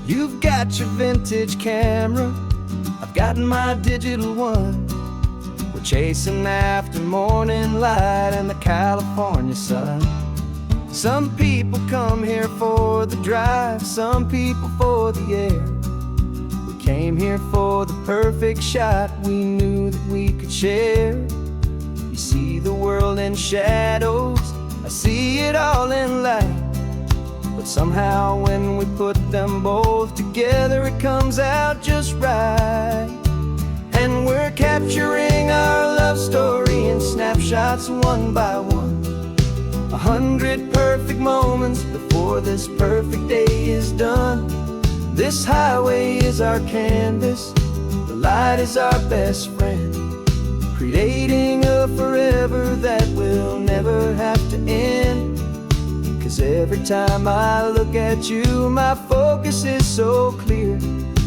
You've got your vintage camera, I've got my digital one. We're chasing after morning light and the California sun. Some people come here for the drive, some people for the air. We came here for the perfect shot we knew that we could share. You see the world in shadows, I see it all in light. But somehow when we put them both together, it comes out just right. And we're capturing our love story in snapshots one by one. 100 perfect moments before this perfect day is done. This highway is our canvas, the light is our best friend, creating a forever that will never have to end. 'Cause every time I look at you, my focus is so clear.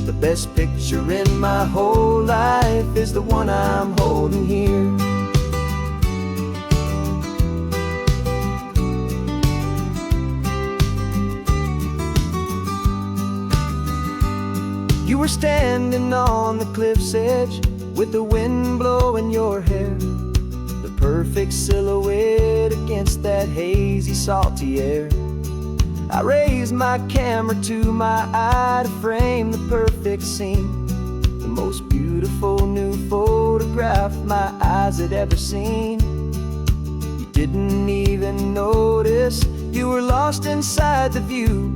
The best picture in my whole life is the one I'm holding here. You were standing on the cliff's edge with the wind blowing your hair, the perfect silhouette against that hazy, salty air. I raised my camera to my eye to frame the perfect scene, the most beautiful new photograph my eyes had ever seen. You didn't even notice, you were lost inside the view,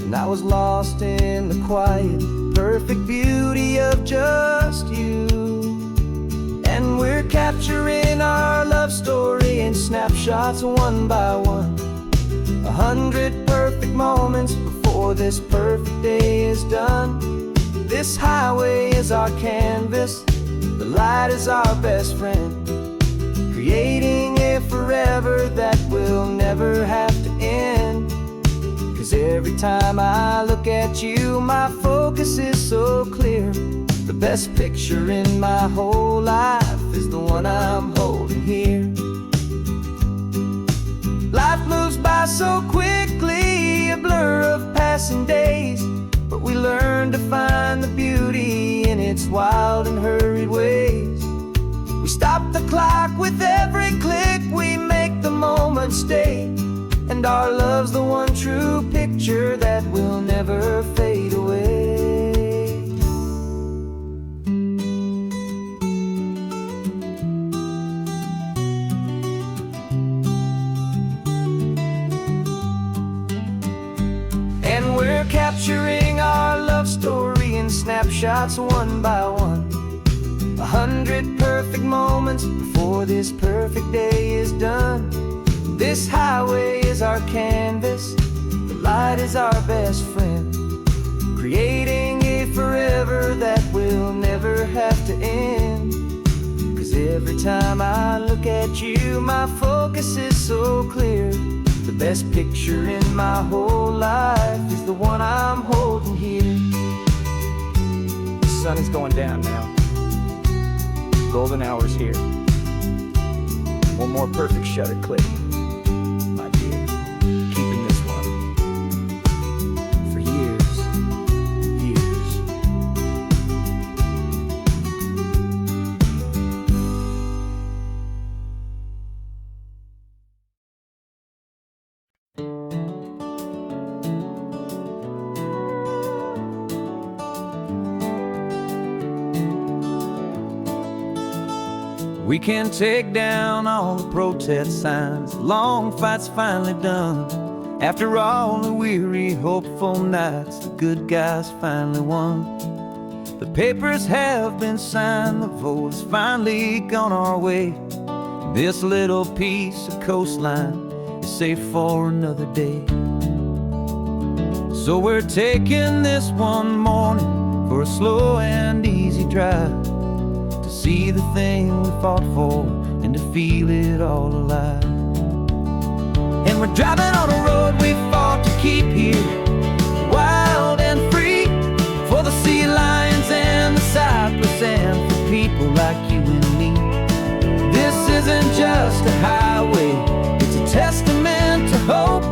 and I was lost in the quiet, perfect beauty of just you. And we're capturing our love story in snapshots one by one. 100 perfect moments before this perfect day is done. This highway is our canvas, the light is our best friend, creating a forever that will never have to end. 'Cause every time I look at you, my focus is so clear. The best picture in my whole life is the one I'm holding here. Life moves by so quickly, a blur of passing days, but we learn to find the beauty in its wild and hurried ways. We stop the clock with every click, we make the moment stay, and our love's the one true picture that will never fade away. And we're capturing our love story in snapshots one by one. 100 perfect moments before this perfect day is done. This highway is our canvas, the light is our best friend, creating a forever that will never have to end. 'Cause every time I look at you, my focus is so clear. The best picture in my whole life is the one I'm holding here. The sun is going down now. Golden hour's here. One more perfect shutter click. My dear, keeping this one for years, years. We can take down all the protest signs, long fight's finally done. After all the weary, hopeful nights, the good guys finally won. The papers have been signed, the vote has finally gone our way. This little piece of coastline is safe for another day. So we're taking this one morning for a slow and easy drive, to see the thing we fought for and to feel it all alive. And we're driving on a road we fought to keep here, wild and free, for the sea lions and the cypress and for people like you and me. This isn't just a highway, it's a testament to hope,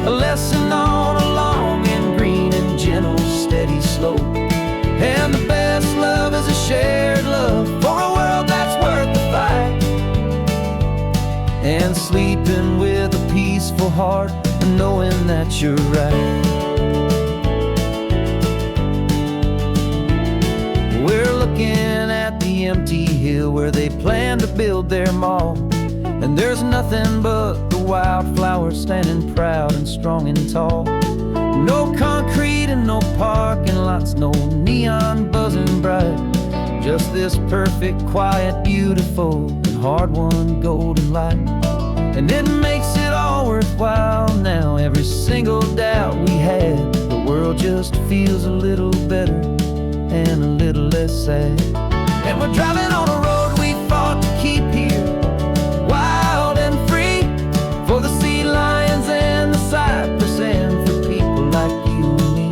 a lesson on a long and green and gentle peaceful heart and knowing that you're right. We're looking at the empty hill where they plan to build their mall, and there's nothing but the wildflowers standing proud and strong and tall. No concrete and no parking lots, no neon buzzing bright, just this perfect, quiet, beautiful, and hard-won golden light. And it makes it all worthwhile now. Every single doubt we had, the world just feels a little better and a little less sad. And we're driving on a road we fought to keep here, wild and free, for the sea lions and the cypress, and for people like you and me.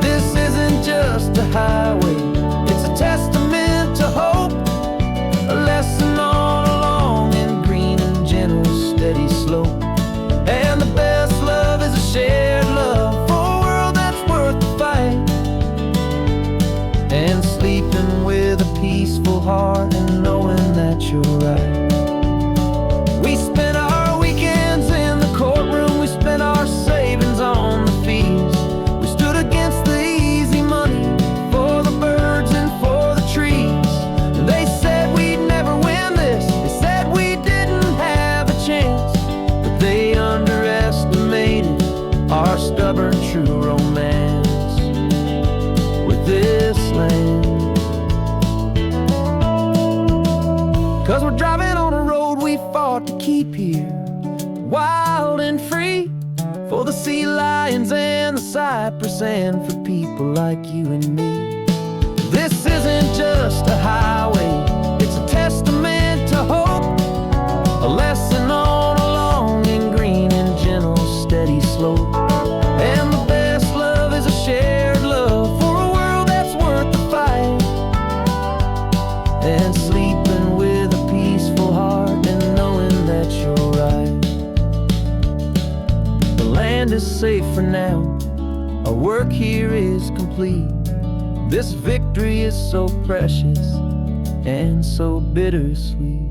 This isn't just a highway, it's a testament to hope, a lesson all along in green and gentle, steady slope. And the best love is a shared love for a world that's worth the fight, and sleeping with a peaceful heart and knowing that you're right. We spent our weekends in the courtroom, we spent our savings on the fees. We stood against the easy money for the birds and for the trees. And they said we'd never win this, they said we didn't have a chance, but they underestimated our stubborn true romance with this land. 'Cause we're driving on a road we fought to keep here, wild and free, for the sea lions and the cypress, and for people like you and me. This isn't just a highway, it's a testament to hope, a lesson all along in green and gentle, steady slope. And the best love is a shared love for a world that's worth the fight, and sleeping with a peaceful heart and knowing that you're right. The land is safe for now, our work here is complete. This victory is so precious and so bittersweet.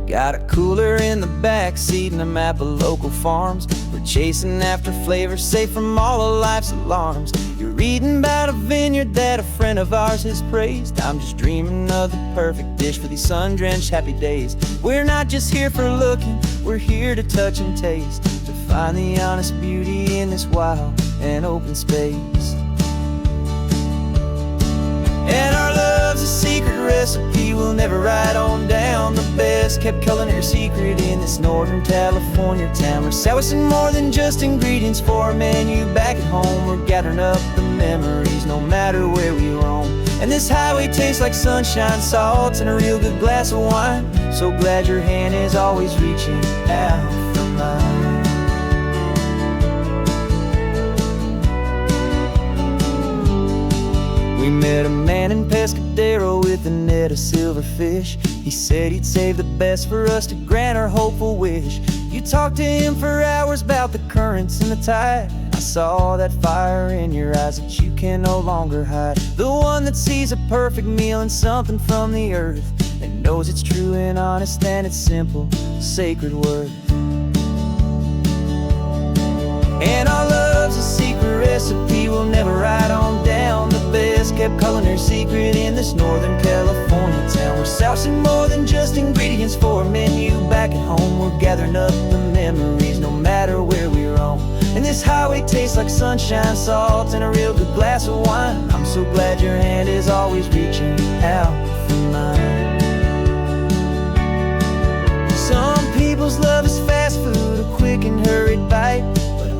Got a cooler in the back seat and a map of local farms. We're chasing after flavor safe from all of life's alarms. You're reading about a vineyard that a friend of ours has praised. I'm just dreaming of the perfect dish for these sun-drenched happy days. We're not just here for looking, we're here to touch and taste, to find the honest beauty in this wild and open space. And our love's a secret recipe we'll never write on down. The best kept culinary secret in this Northern California town. We're sourcing more than just ingredients for a menu back at home. We're gathering up the memories no matter where we roam. And this highway tastes like sunshine, salt, and a real good glass of wine. So glad your hand is always reaching out for mine. We met a man in Pescadero with a net of silverfish. He said he'd save the best for us to grant our hopeful wish. You talked to him for hours about the currents and the tide. I saw that fire in your eyes that you can no longer hide. The one that sees a perfect meal in something from the earth, and knows it's true and honest and it's simple, sacred worth. And our love's a secret recipe we'll never write on down. The best kept culinary secret in this Northern California town. We're sourcing more than just ingredients for a menu back at home. We're gathering up the memories no matter where we roam. And this highway tastes like sunshine, salt, and a real good glass of wine. I'm so glad your hand is always reaching out for mine. Some people's love is fast food, a quick and hurried bite.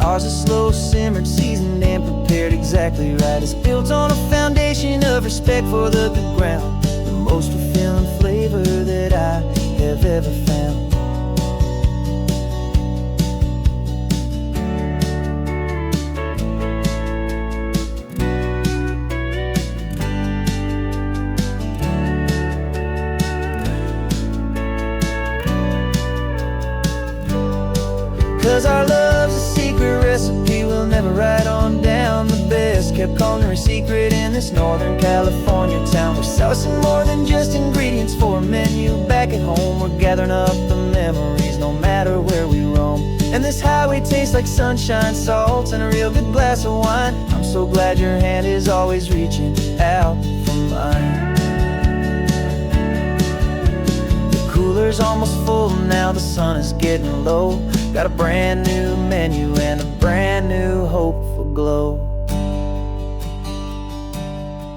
Ours is slow simmered, seasoned and prepared exactly right. It's built on a foundation of respect for the good ground, the most fulfilling flavor that I have ever found. 'Cause our love's a secret recipe we'll never write on down. The best kept culinary secret in this Northern California town. We're sourcing more than just ingredients for a menu. Back at home we're gathering up the memories no matter where we roam. And this highway tastes like sunshine, salt, and a real good glass of wine. I'm so glad your hand is always reaching out for mine. The cooler's almost full now, the sun is getting low. Got a brand new menu and a brand new hopeful glow.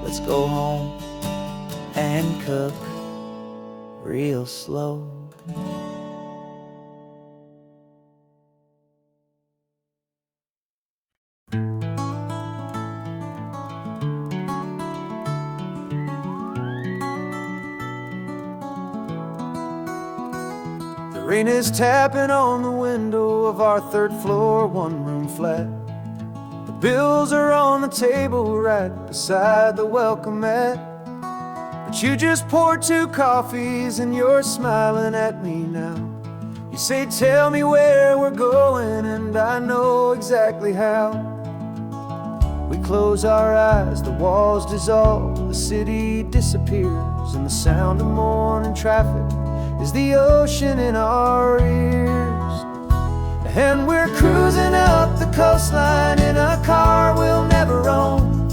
Let's go home and cook real slow. Rain is tapping on the window of our third floor, one-room flat. The bills are on the table right beside the welcome mat. But you just poured 2 coffees and you're smiling at me now. You say, tell me where we're going, and I know exactly how. We close our eyes, the walls dissolve, the city disappears, and the sound of morning traffic is the ocean in our ears. And we're cruising up the coastline in a car we'll never own,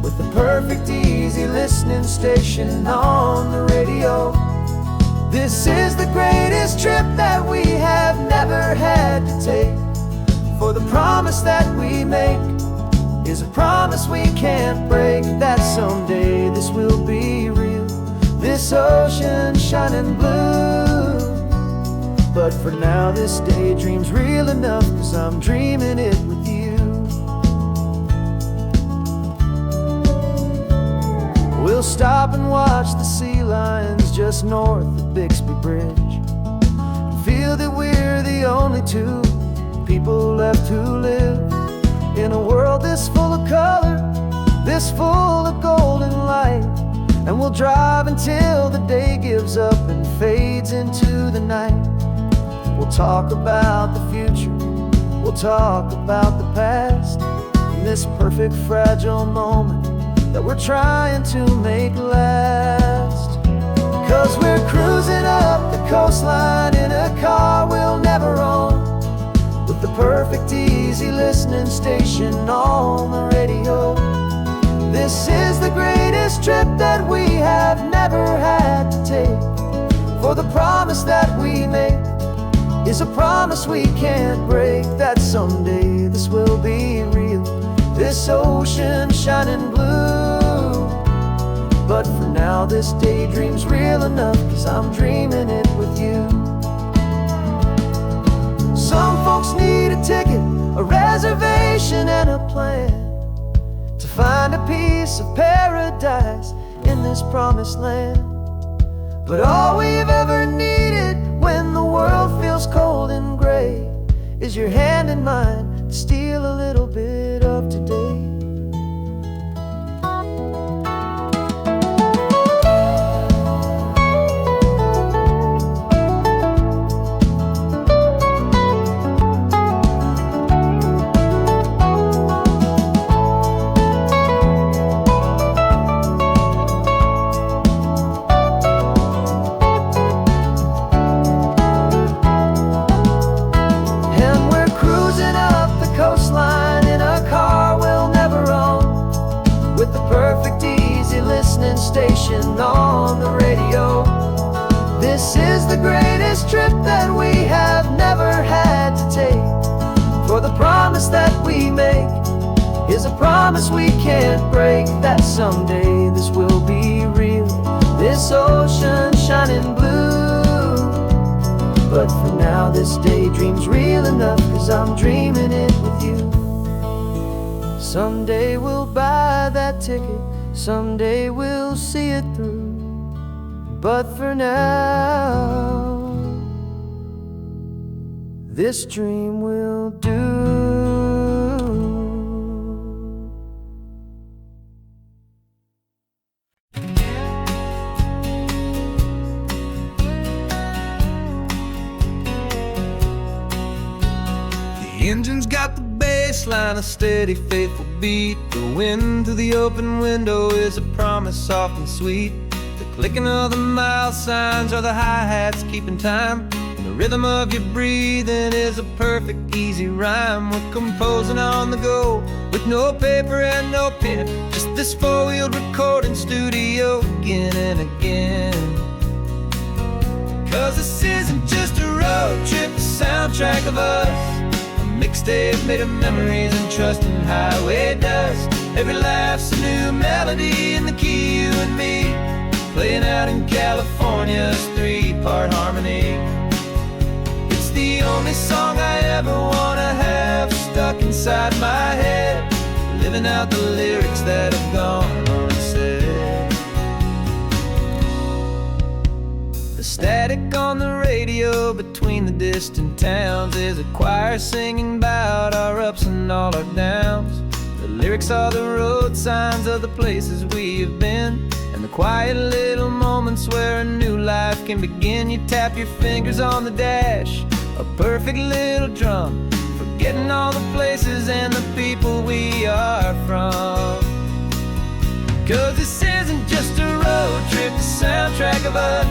with the perfect easy listening station on the radio. This is the greatest trip that we have never had to take, for the promise that we make is a promise we can't break, that someday this will be real, this ocean shining blue. But for now this daydream's real enough, 'cause I'm dreaming it with you. We'll stop and watch the sea lions just north of Bixby Bridge, feel that we're the only 2 people left who live in a world this full of color, this full of golden light. And we'll drive until the day gives up and fades into the night. We'll talk about the future, we'll talk about the past, in this perfect fragile moment that we're trying to make last. 'Cause we're cruising up the coastline in a car we'll never own, with the perfect easy listening station on the radio. This is the greatest trip that we have never had to take, for the promise that we make is a promise we can't break, that someday this will be real, this ocean shining blue. But for now this daydream's real enough, 'cause I'm dreaming it with you. Some folks need a ticket, a reservation, and a plan to find a piece of paradise in this promised land. But all we've ever needed when the world feels cold and gray is your hand in mine to steal a little bit of today. Station on the radio. This is the greatest trip that we have never had to take, for the promise that we make is a promise we can't break, that someday this will be real, this ocean shining blue. But for now this daydream's real enough, 'cause I'm dreaming it with you. Someday we'll buy that ticket, someday we'll see it through. But for now, this dream will do. engine's got the bass line, a steady, faithful beat. The wind through the open window is a promise soft and sweet. The clicking of the mile signs are the hi-hats keeping time. And the rhythm of your breathing is a perfect, easy rhyme. We're composing on the go with no paper and no pen, just this four-wheeled recording studio again and again. 'Cause this isn't just a road trip, the soundtrack of us. Mixtape made of memories and trust in highway dust. Every laugh's a new melody in the key, you and me, playing out in California's three-part harmony. It's the only song I ever wanna have stuck inside my head, living out the lyrics that have gone unsaid. The static on the radio between the distant towns is a choir singing about our ups and all our downs. The lyrics are the road signs of the places we have been, and the quiet little moments where a new life can begin. You tap your fingers on the dash, a perfect little drum, forgetting all the places and the people we are from. 'Cause this isn't just a road trip, the soundtrack of us.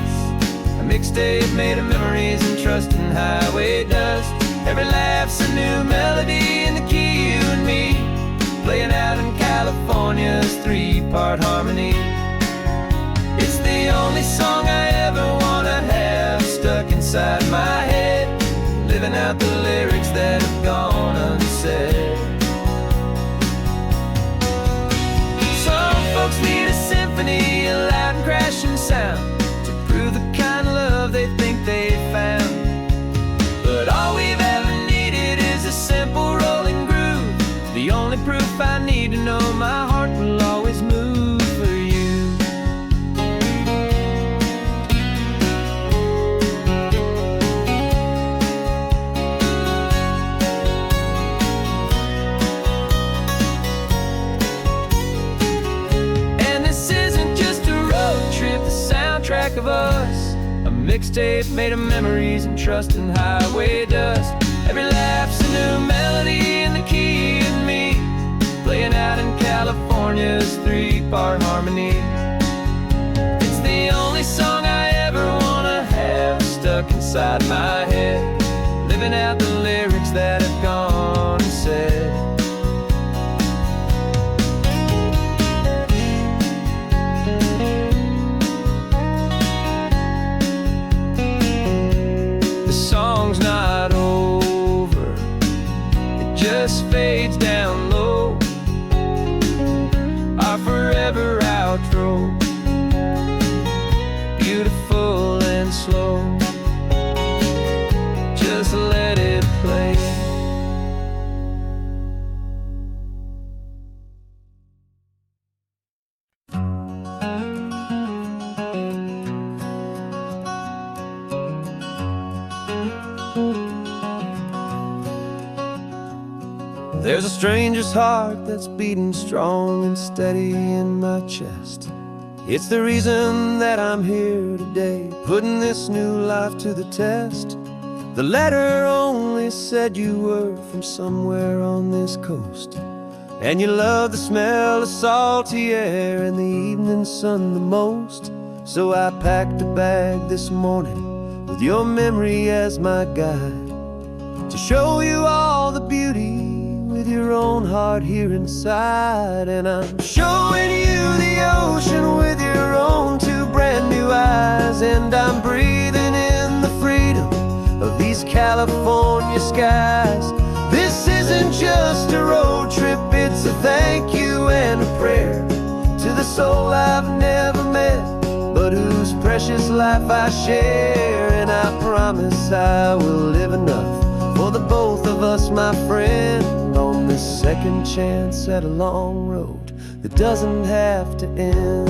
A mixtape made of memories and trust in highway dust. Every laugh's a new melody in the key, you and me, playing out in California's three-part harmony. It's the only song I ever wanna have stuck inside my head, living out the lyrics that have gone unsaid. Some folks need a symphony, a loud and crashing sound, the kind of love they think they found. But all we've ever needed is a simple rolling groove, the only proof I need to know my heart will always move for you. And this isn't just a road trip, the soundtrack of us. A mixtape made of memories and trust in highway dust. Every laugh's a new melody in the key, and me, playing out in California's three-part harmony. It's the only song I ever wanna have stuck inside my head, living out the lyrics that have gone and said. Song's not over, it just fades down low, our forever outro, beautiful and slow, just let it play. There's a stranger's heart that's beating strong and steady in my chest. It's the reason that I'm here today, putting this new life to the test. The letter only said you were from somewhere on this coast, and you love the smell of salty air and the evening sun the most. So I packed a bag this morning with your memory as my guide, to show you all the beauty with your own heart here inside. And I'm showing you the ocean with your own two brand new eyes, and I'm breathing in the freedom of these California skies. This isn't just a road trip, it's a thank you and a prayer to the soul I've never met, but whose precious life I share. And I promise I will live enough for the both of us, my friend, on this second chance at a long road that doesn't have to end.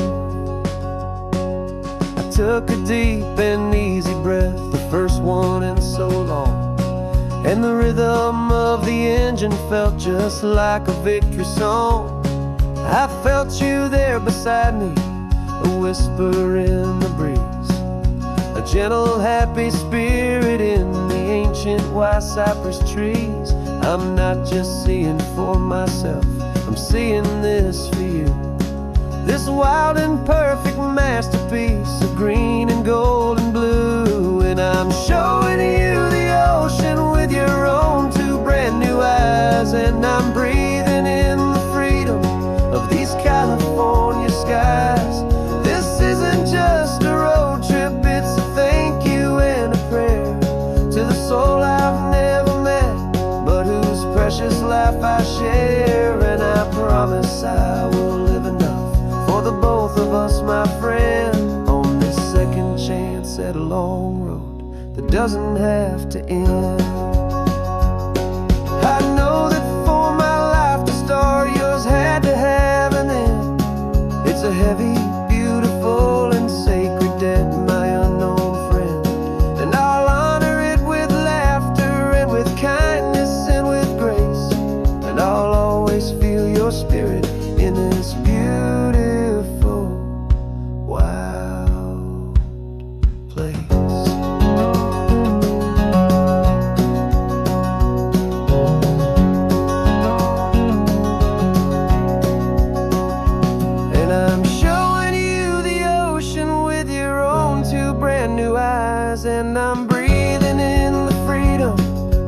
I took a deep and easy breath, the first one in so long, and the rhythm of the engine felt just like a victory song. I felt you there beside me, a whisper in the breeze, a gentle, happy spirit in the ancient white cypress trees. I'm not just seeing for myself, I'm seeing this for you. This wild and perfect masterpiece of green and gold and blue. And I'm showing you the ocean with your own two brand new eyes. And I'm breathing in the freedom of these California skies. This isn't just a road trip, it's a thank you and a prayer to the soul I've never met, but whose precious life I share. And I promise I will live enough for the both of us, my friend, on this second chance at a long road that doesn't have to end. I know that for my life to start, yours had to have an end. It's a heavy, beautiful, and sacred debt, my unknown friend. And I'll honor it with laughter and with kindness and with grace. And I'll always feel your spirit in this beautiful, wild place. And I'm showing you the ocean with your own two brand new eyes. And I'm breathing in the freedom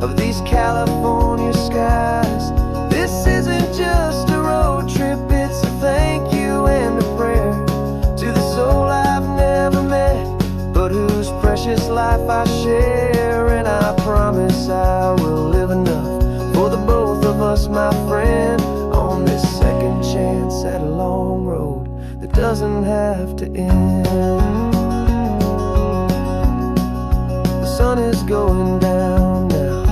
of these California skies. This isn't just a road trip, it's a thank you and a prayer to the soul I've never met, but whose precious life I share. And I promise I will live enough for the both of us, my friend, on this second chance at a long road that doesn't have to end. The sun is going down now.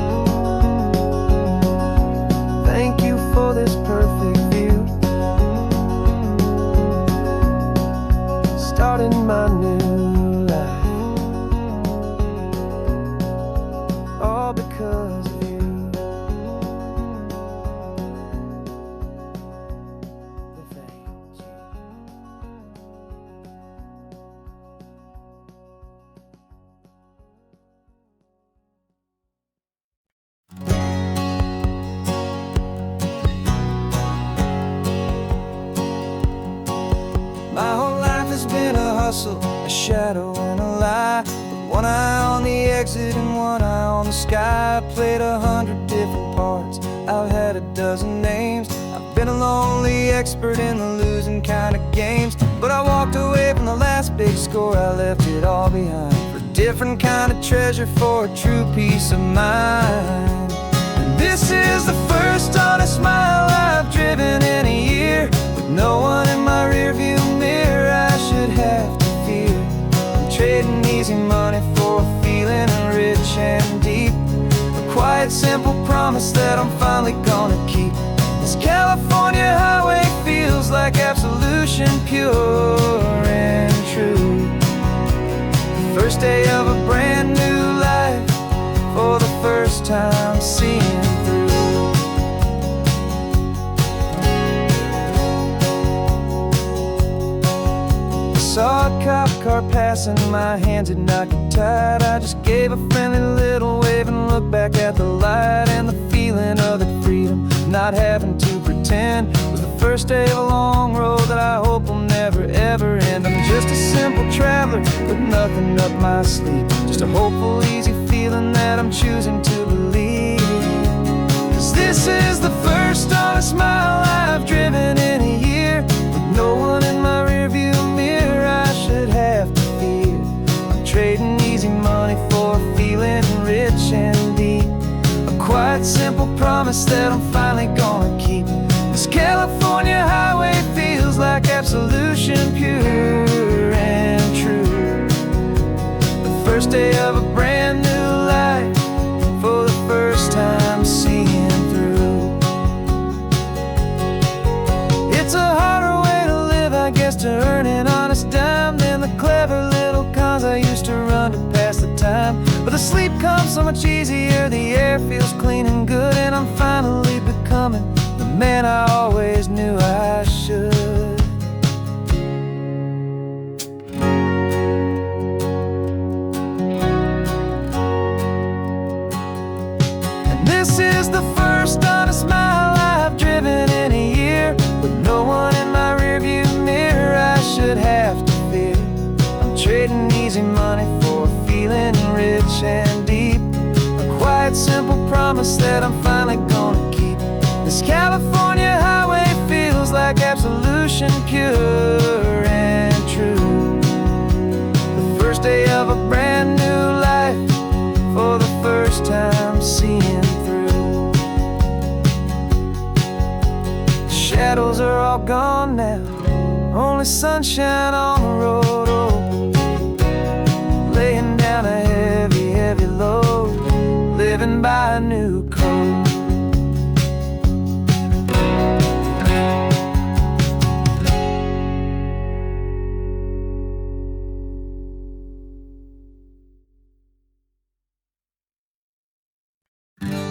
Thank you for this perfect view, starting my new life, all because of you. Thank you. My whole life has been a hustle, a shadow and a lie, with one eye on the exit and one eye on the sky. I played 100 different parts, I've had a dozen names. I've been a lonely expert in the losing kind of games, but I walked away from the last big score, I left it all behind for a different kind of treasure, for a true peace of mind. And this is the first honest mile I've driven in a year, with no one in my rearview mirror I should have to fear. I'm trading easy money for a feeling rich and deep, a quiet, simple promise that I'm finally gonna keep. This California highway feels like absolution, pure and true. The first day of a brand new life, for the first time seeing through. Saw a cop car passing, my hands had not got tied. I just gave a friendly little wave and looked back at the light. And the feeling of the freedom, not having to pretend, was the first day of a long road that I hope will never ever end. I'm just a simple traveler with nothing up my sleeve, just a hopeful, easy feeling that I'm choosing to believe. 'Cause this is the first honest mile I've driven in a year, with no one in my rearview mirror I should have to fear. I'm trading easy money for a feeling rich and deep, a quiet, simple promise that I'm finally gonna keep. This California highway feels like absolution, pure and true. The first day of a brand new life, for the first time seeing through. It's a harder way to live, I guess, to earn an honest dime than the clever little cons I used to run to pass the time. But the sleep comes so much easier, the air feels clean and good, and I'm finally becoming the man I always knew I should. And This is the first honest mile I've driven in a year, with no one in my rearview mirror I should have to fear. I'm trading easy money for a feeling rich and deep, a quiet, simple promise that I'm finally gonna keep. This California highway feels like absolution, pure and true. The first day of a brand new life, for the first time seeing through. The shadows are all gone now, only sunshine on the road. Oh, laying down a heavy, heavy load, living by a new code.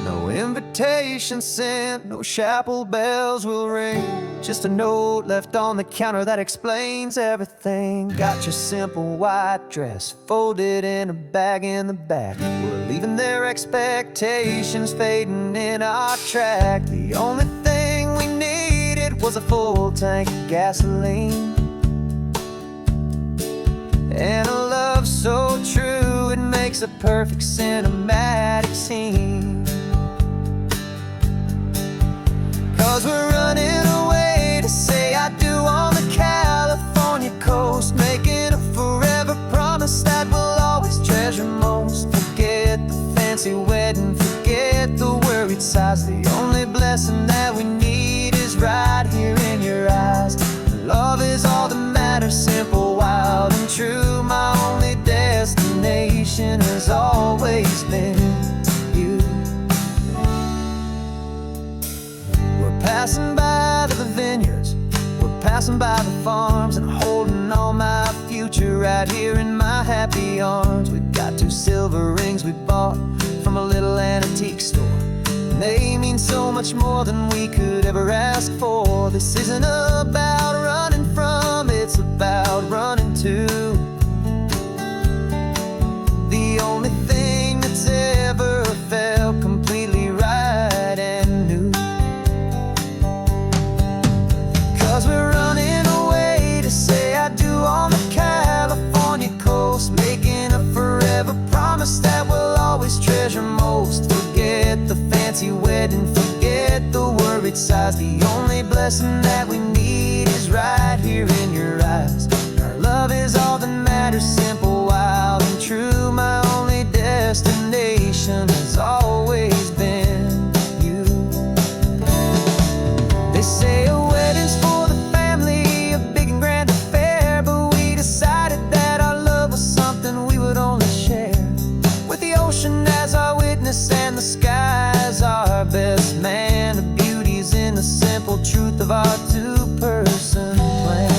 No invitation sent, no chapel bells will ring, just a note left on the counter that explains everything. Got your simple white dress folded in a bag in the back. We're leaving their expectations fading in our track. The only thing we needed was a full tank of gasoline, and a love so true it makes a perfect cinematic scene. 'Cause we're running away to say I do on the California coast, making a forever promise that we'll always treasure most. Forget the fancy wedding, forget the worried sighs. The only blessing that we need is right here in your eyes. Love is all that matters, simple, wild and true. My only destination has always been you. We're passing by the vineyards, we're passing by the farms, and holding all my future right here in my happy arms. We've got 2 silver rings we bought from a little antique store, and they mean so much more than we could ever ask for. This isn't about running from, it's about running to the only thing that's ever felt completely right and new. 'Cause we're running away to say I do on the California coast, making a forever promise that we'll always treasure most. Forget the fancy wedding, forget the worried sighs. The only blessing that we need is right here in your eyes. Our love is all that matters, simple, wild and true. My only destination has always been you. They say a wedding's for the family, a big and grand affair, but we decided that our love was something we would only share, with the ocean as our witness and the sky as our best man. The beauty's in the simple truth of our 2-person plan.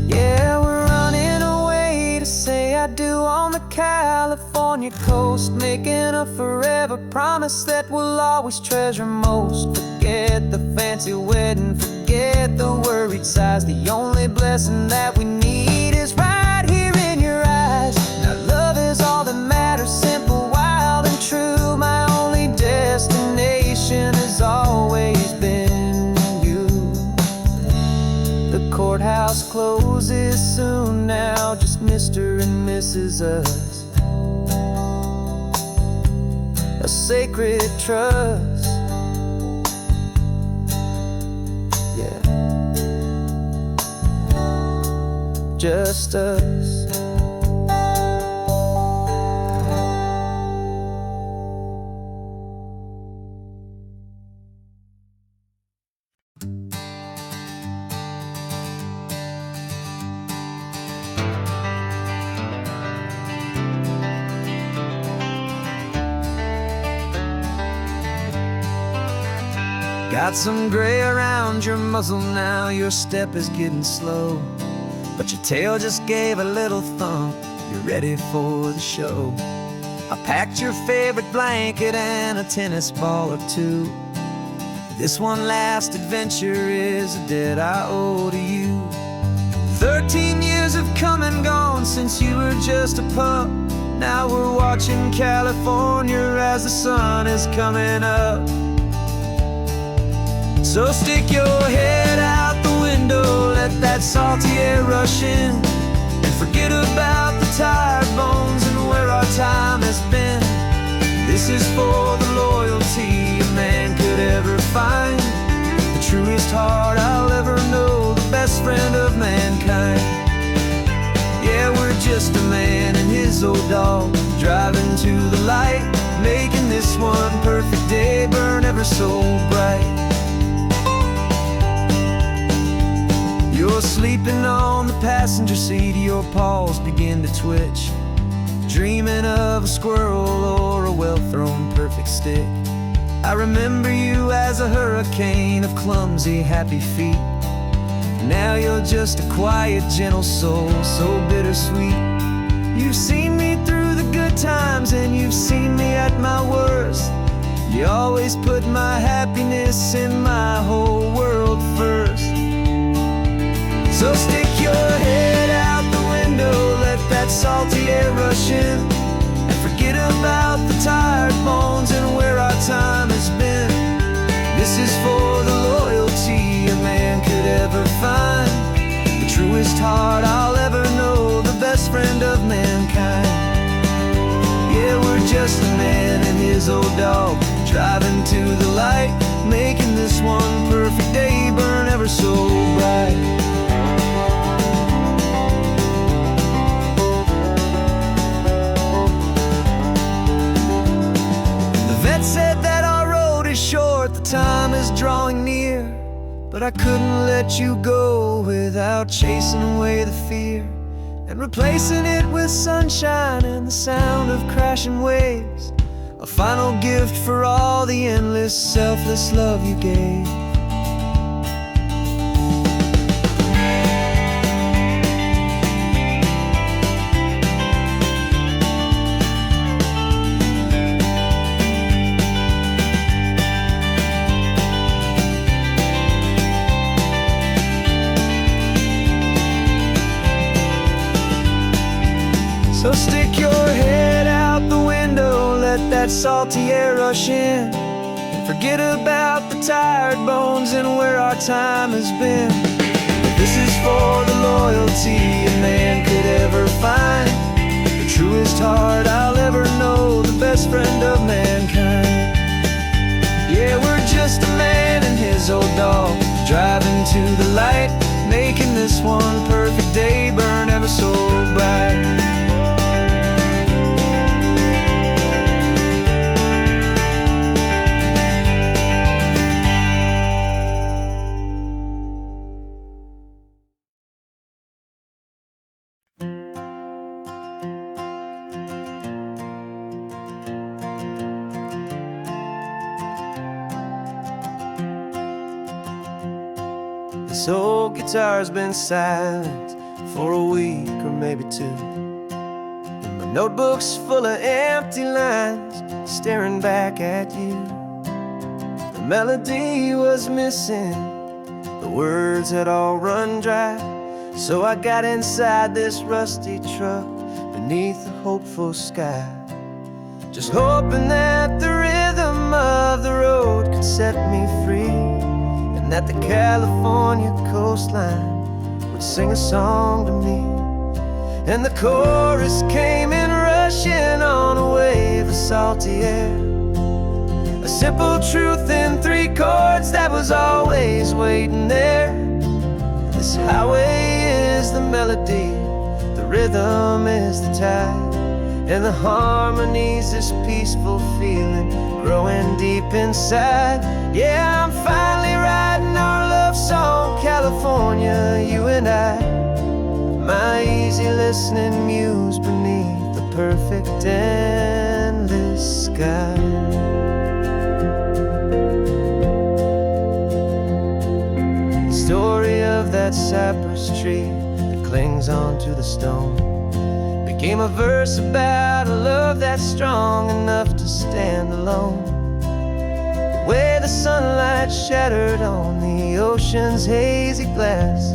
Yeah, we're running away to say I do on the California coast, making a forever promise that we'll always treasure most. Forget the fancy wedding, forget the worried sighs. The only blessing that we need is right here in your eyes. Now love is all that matters, simple, wild and true. My only destination has always been you. The courthouse closes soon now, just Mr. and Mrs. Us, a sacred trust. Yeah, just us. Got some gray around your muzzle now, your step is getting slow, but your tail just gave a little thump, you're ready for the show. I packed your favorite blanket and a tennis ball or two. This one last adventure is a debt I owe to you. 13 years have come and gone since you were just a pup. Now we're watching California as the sun is coming up. So stick your head out the window, let that salty air rush in, and forget about the tired bones and where our time has been. This is for the loyalty a man could ever find, the truest heart I'll ever know, the best friend of mankind. Yeah, we're just a man and his old dog, driving to the light, making this one perfect day burn ever so bright. You're sleeping on the passenger seat, your paws begin to twitch, dreaming of a squirrel or a well-thrown perfect stick. I remember you as a hurricane of clumsy, happy feet. Now you're just a quiet, gentle soul, so bittersweet. You've seen me through the good times and you've seen me at my worst. You always put my happiness in my whole world first. So stick your head out the window, let that salty air rush in, and forget about the tired bones and where our time has been. This is for the loyalty a man could ever find, the truest heart I'll ever know, the best friend of mankind. Yeah, we're just a man and his old dog, driving to the light, making this one perfect day burn ever so bright. Said that our road is short, the time is drawing near, but I couldn't let you go without chasing away the fear and replacing it with sunshine and the sound of crashing waves, a final gift for all the endless, selfless love you gave. So stick your head out the window, let that salty air rush in, and forget about the tired bones and where our time has been. This is for the loyalty a man could ever find, the truest heart I'll ever know, the best friend of mankind. Yeah, we're just a man and his old dog, driving to the light, making this one perfect day burn ever so bright. This old guitar's been silent for a week or maybe two, and my notebook's full of empty lines staring back at you. The melody was missing, the words had all run dry, so I got inside this rusty truck beneath a hopeful sky, just hoping that the rhythm of the road could set me free, and that the California coastline would sing a song to me. And the chorus came in rushing on a wave of salty air, a simple truth in 3 chords that was always waiting there. This highway is the melody, the rhythm is the tide, and the harmony's this peaceful feeling growing deep inside. Yeah, I'm finally writing our love song, California, you and I, my easy listening muse beneath the perfect endless sky. The story of that cypress tree that clings onto the stone became a verse about a love that's strong enough to stand alone. The way the sunlight shattered on the ocean's hazy glass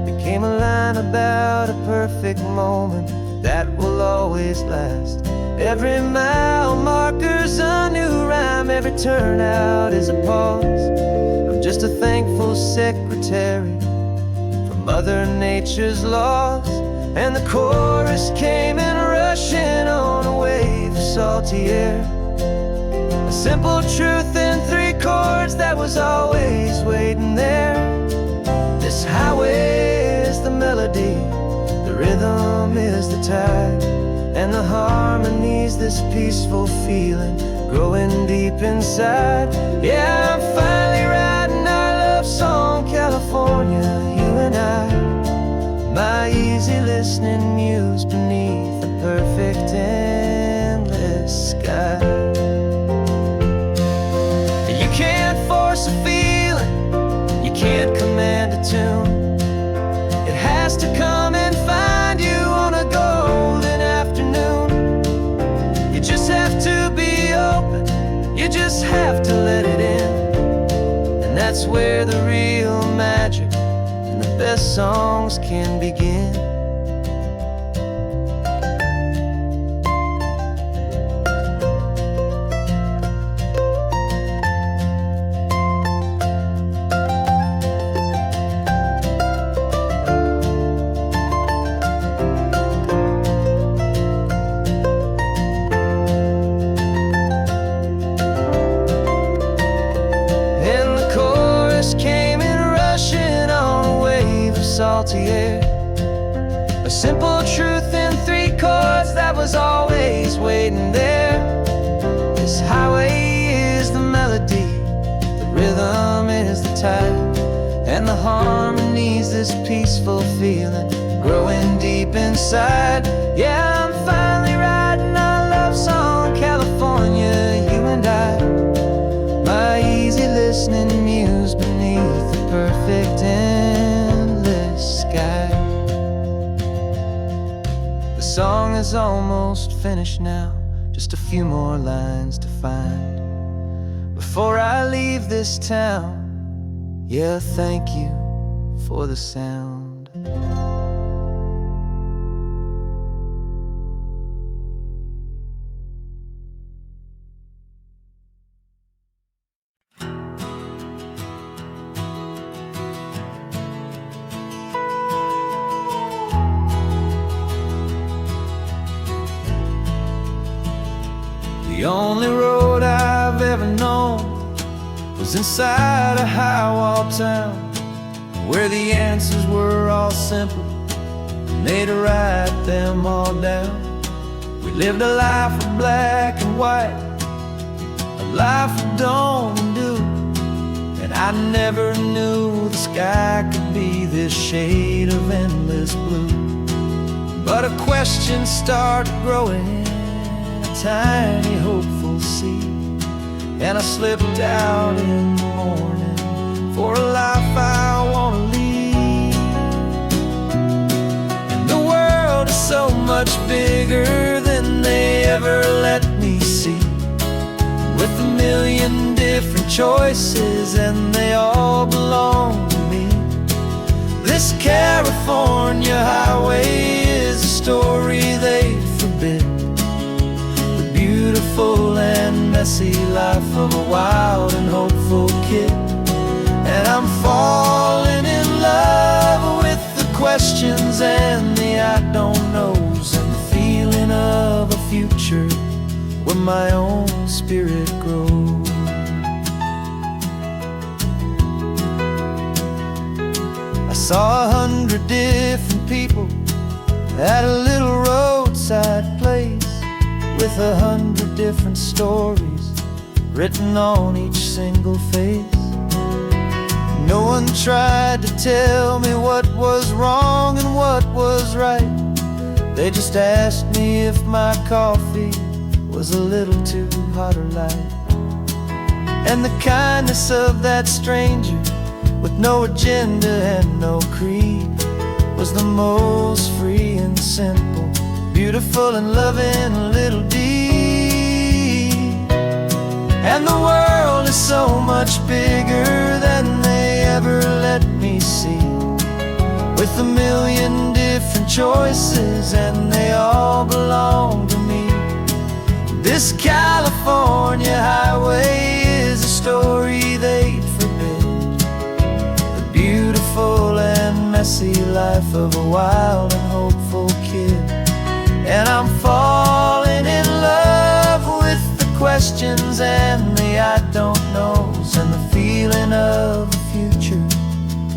became a line about a perfect moment that will always last. Every mile marker's a new rhyme, every turnout is a pause. I'm just a thankful secretary for Mother Nature's laws. And the chorus came in rushing on a wave of salty air. A simple truth in 3 chords that was always waiting there. This highway is the melody, the rhythm is the tide, and the harmony's this peaceful feeling growing deep inside. Yeah, I'm finally writing our love song, California, you and I. My easy listening muse beneath the perfect endless sky. You can't force a feeling, you can't command a tune. It has to come and find you on a golden afternoon. You just have to be open, you just have to let it in. And that's where the real magic, the best songs can begin. And the chorus came in rushing on a wave of salty air. A simple truth in 3 chords that was always waiting there. This highway is the melody, the rhythm is the tide, and the harmony's this peaceful feeling growing deep inside. Yeah, I'm finally writing our love song, California, you and I. My easy listening muse beneath the perfect endless sky. The song is almost finished now, just a few more lines to find before I leave this town. Yeah, thank you for the sound. The only road I've ever known was inside a high-wall town, where the answers were all simple, and they'd write them all down. We lived a life of black and white, a life of don't and do, and I never knew the sky could be this shade of endless blue. But a question started growing, a tiny hopeful seed, and I slipped out in the morning for a life I want to lead. And the world is so much bigger than they ever let me see, with a million different choices and they all belong to me. This California highway is a story they forbid, the beautiful and messy life of a wild and hopeful kid. And I'm falling in love with the questions and the I don't knows, and the feeling of a future where my own spirit grows. I saw 100 different people at a little roadside place, with 100 different stories written on each single face. No one tried to tell me what was wrong and what was right. They just asked me if my coffee was a little too hot or light. And the kindness of that stranger, with no agenda and no creed, was the most free and simple, beautiful and loving little deed. And the world is so much bigger than they ever let me see, with a million different choices and they all belong to me. This California highway is a story they'd forbid, the beautiful and messy life of a wild and hopeful kid. And I'm falling in love with the questions and the I don't knows, and the feeling of a future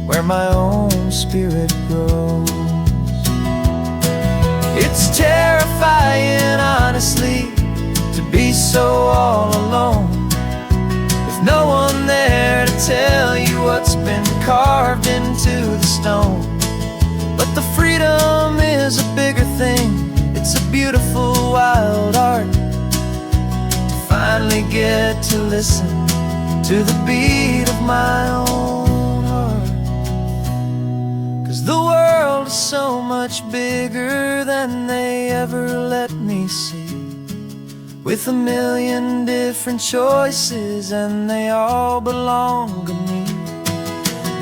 where my own spirit grows. It's terrifying, honestly, to be so all alone, with no one there to tell you what's been carved into the stone. But the freedom is a bigger thing. It's a beautiful wild art to finally get to listen to the beat of my own heart. 'Cause the world is so much bigger than they ever let me see, with a million different choices and they all belong to me.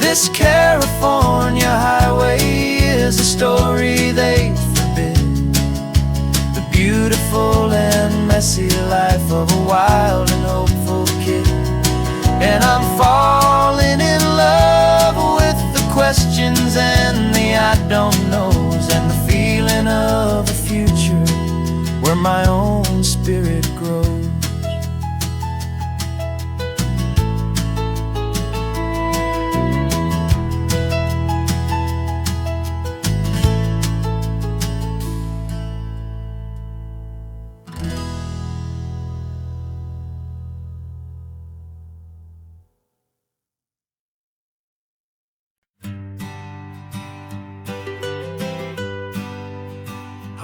This California highway is a story they forbid, the beautiful and messy life of a wild and hopeful kid. And I'm falling in love with the questions and the I don't knows, and the feeling of a future where my own spirit grows.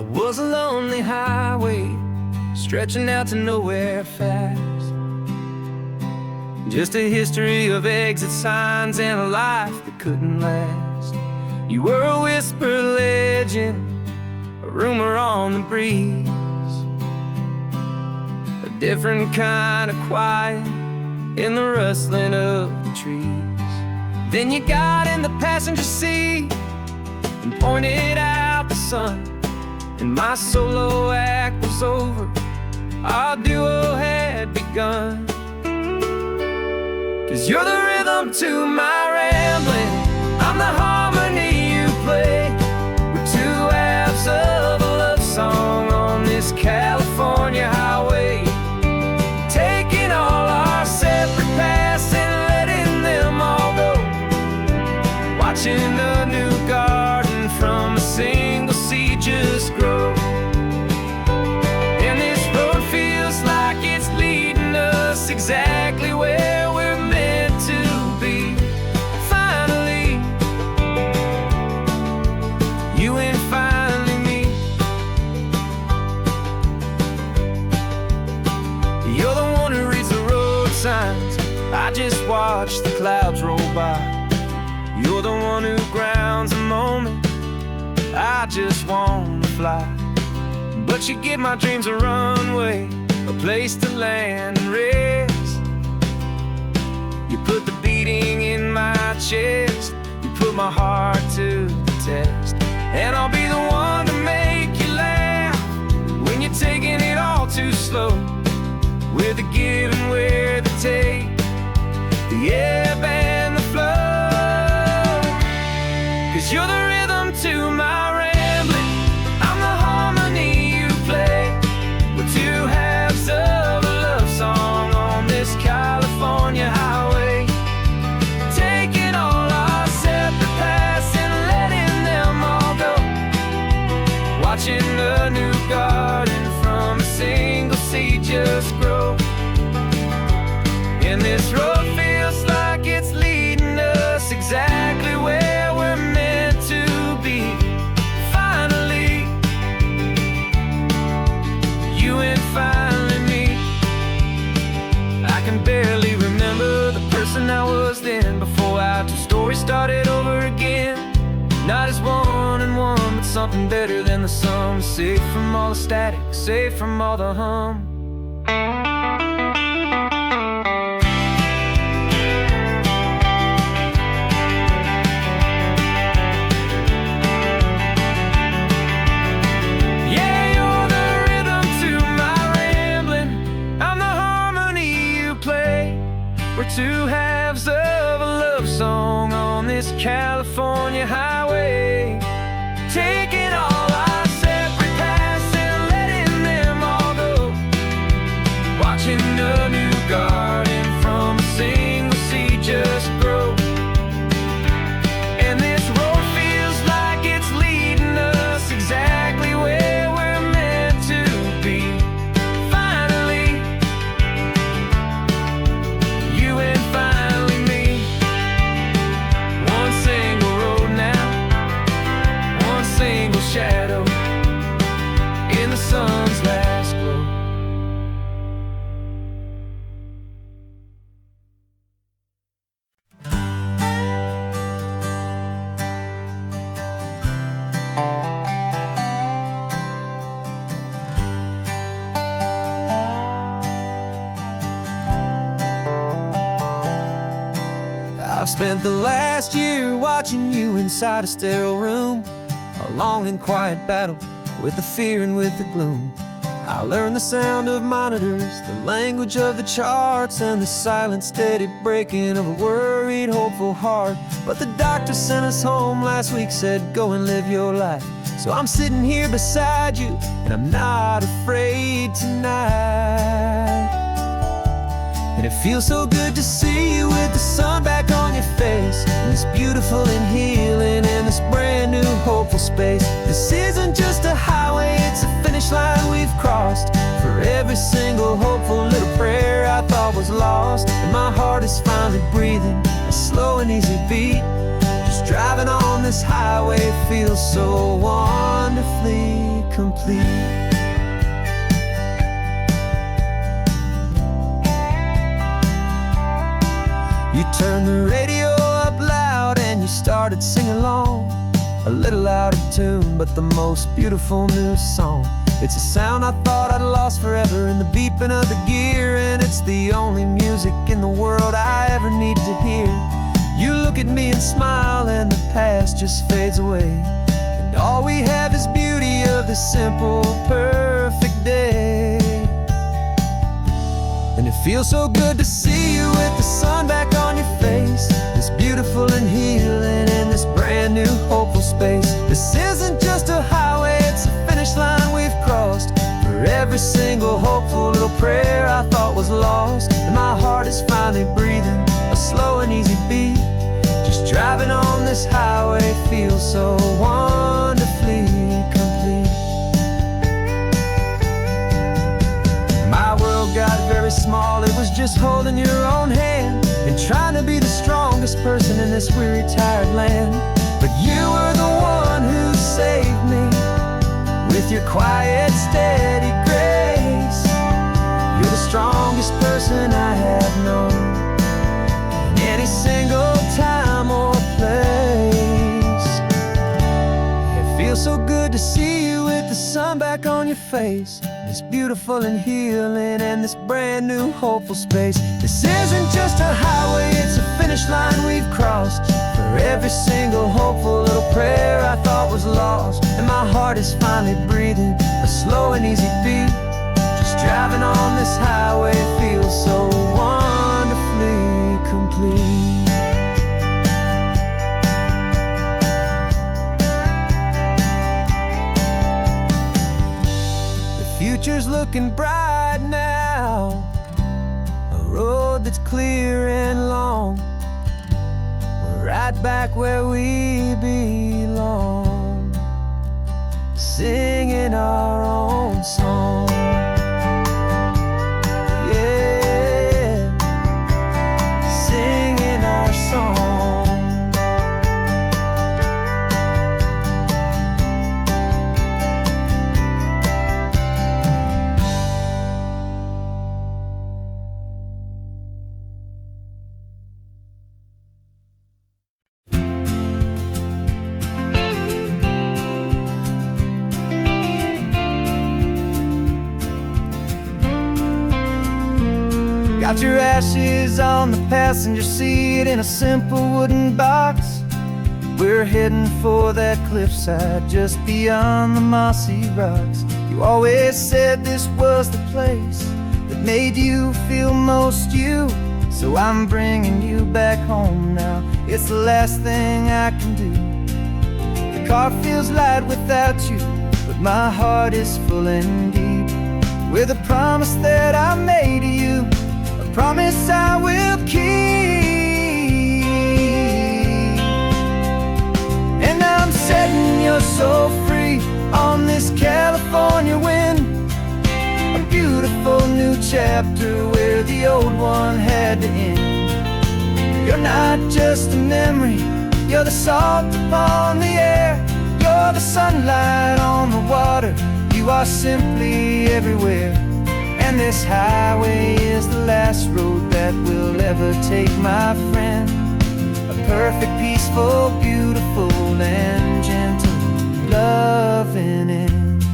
I was a lonely highway stretching out to nowhere fast, just a history of exit signs and a life that couldn't last. You were a whisper legend, a rumor on the breeze, a different kind of quiet in the rustling of the trees. Then you got in the passenger seat and pointed out the sun, and my solo act was over, our duo had begun. 'Cause you're the rhythm to my rambling, I'm the harmony you play. We're two halves of a love song on this California highway, taking all our separate paths and letting them all go, watching a new garden from a single seed just grow. And this road feels like it's leading us exactly where we're meant to be. Finally, you and finally me. You're the one who reads the road signs, I just watch the clouds roll by. You're the one who grounds the moment, I just wanna fly. But you give my dreams a runway, a place to land and rest. You put the beating in my chest, you put my heart to the test. And I'll be the one to make you laugh when you're taking it all too slow, with the give and with the take, the ebb and the flow. 'Cause you're the rhythm to my rambling, I'm the harmony you play. We're two halves of a love song on this California highway, taking all our separate paths and letting them all go, watching a new garden from a single seed just grow. And this road feels like it's leading us exactly where we're meant to be. Finally, you and finally me. I can barely remember the person I was then, before our two stories started over again. Not as one and one, but something better than the sum. Safe from all the static, safe from all the hum. Two halves of a love song on this California highway, taking all our separate paths and letting them all go, watching a new garden from a single seed just grow. And this road feels like it's leading us exactly where we're meant to be. Finally, you and finally me. One single road now, one single shadow in the sun's last glow. I've spent the last year watching you inside a sterile room, a long and quiet battle with the fear and with the gloom. I learned the sound of monitors, the language of the charts, and the silent, steady breaking of a worried, hopeful heart. But the doctor sent us home last week, said go and live your life. So I'm sitting here beside you, and I'm not afraid tonight. And it feels so good to see you with the sun back on your face, and this beautiful and healing in this brand new hopeful space. This isn't just a highway, it's a finish line we've crossed. For every single hopeful little prayer I thought was lost, and my heart is finally breathing a slow and easy beat. Just driving on this highway feels so wonderfully complete. You turned the radio up loud and you started singing along, a little out of tune, but the most beautiful new song. It's a sound I thought I'd lost forever in the beeping of the gear, and it's the only music in the world I ever need to hear. You look at me and smile and the past just fades away, and all we have is beauty of this simple, perfect day. And it feels so good to see you with the sun back on your face, this beautiful and healing in this brand new hopeful space. This isn't just a highway, it's a finish line we've crossed. For every single hopeful little prayer I thought was lost, and my heart is finally breathing a slow and easy beat. Just driving on this highway feels so wonderfully complete. My world got very small, it was just holding your own hand and trying to be the strongest person in this weary, tired land. But you were the one who saved me with your quiet, steady grace. You're the strongest person I have known in any single time or place. It feels so good to see you with the sun back on your face, this beautiful and healing and this brand new hopeful space. This isn't just a highway, it's a finish line we've crossed. For every single hopeful little prayer I thought was lost, and my heart is finally breathing a slow and easy beat. Just driving on this highway feels so wonderfully complete. Future's looking bright now, a road that's clear and long. We're right back where we belong, singing our own song. Yeah, singing our song. Found your ashes on the passenger seat in a simple wooden box. We're heading for that cliffside just beyond the mossy rocks. You always said this was the place that made you feel most you. So I'm bringing you back home now. It's the last thing I can do. The car feels light without you, but my heart is full and deep with a promise that I made to you, a promise I will keep. And I'm setting your soul free on this California wind, a beautiful new chapter where the old one had to end. You're not just a memory, you're the salt upon the air, you're the sunlight on the water, you are simply everywhere. And this highway is the last road that we'll ever take, my friend. A perfect, peaceful, beautiful, and gentle, loving end.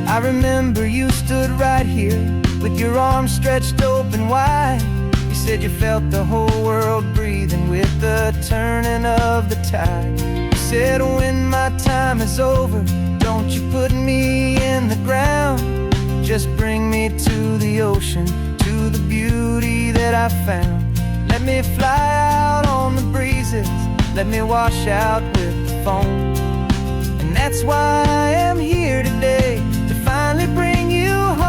I remember you stood right here with your arms stretched open wide. You said you felt the whole world breathing with the turning of the tide. You said when my time is over, don't you put me in the ground, just bring me to the ocean, to the beauty that I found. Let me fly out on the breezes, let me wash out with the foam. And that's why I am here today, to finally bring you home.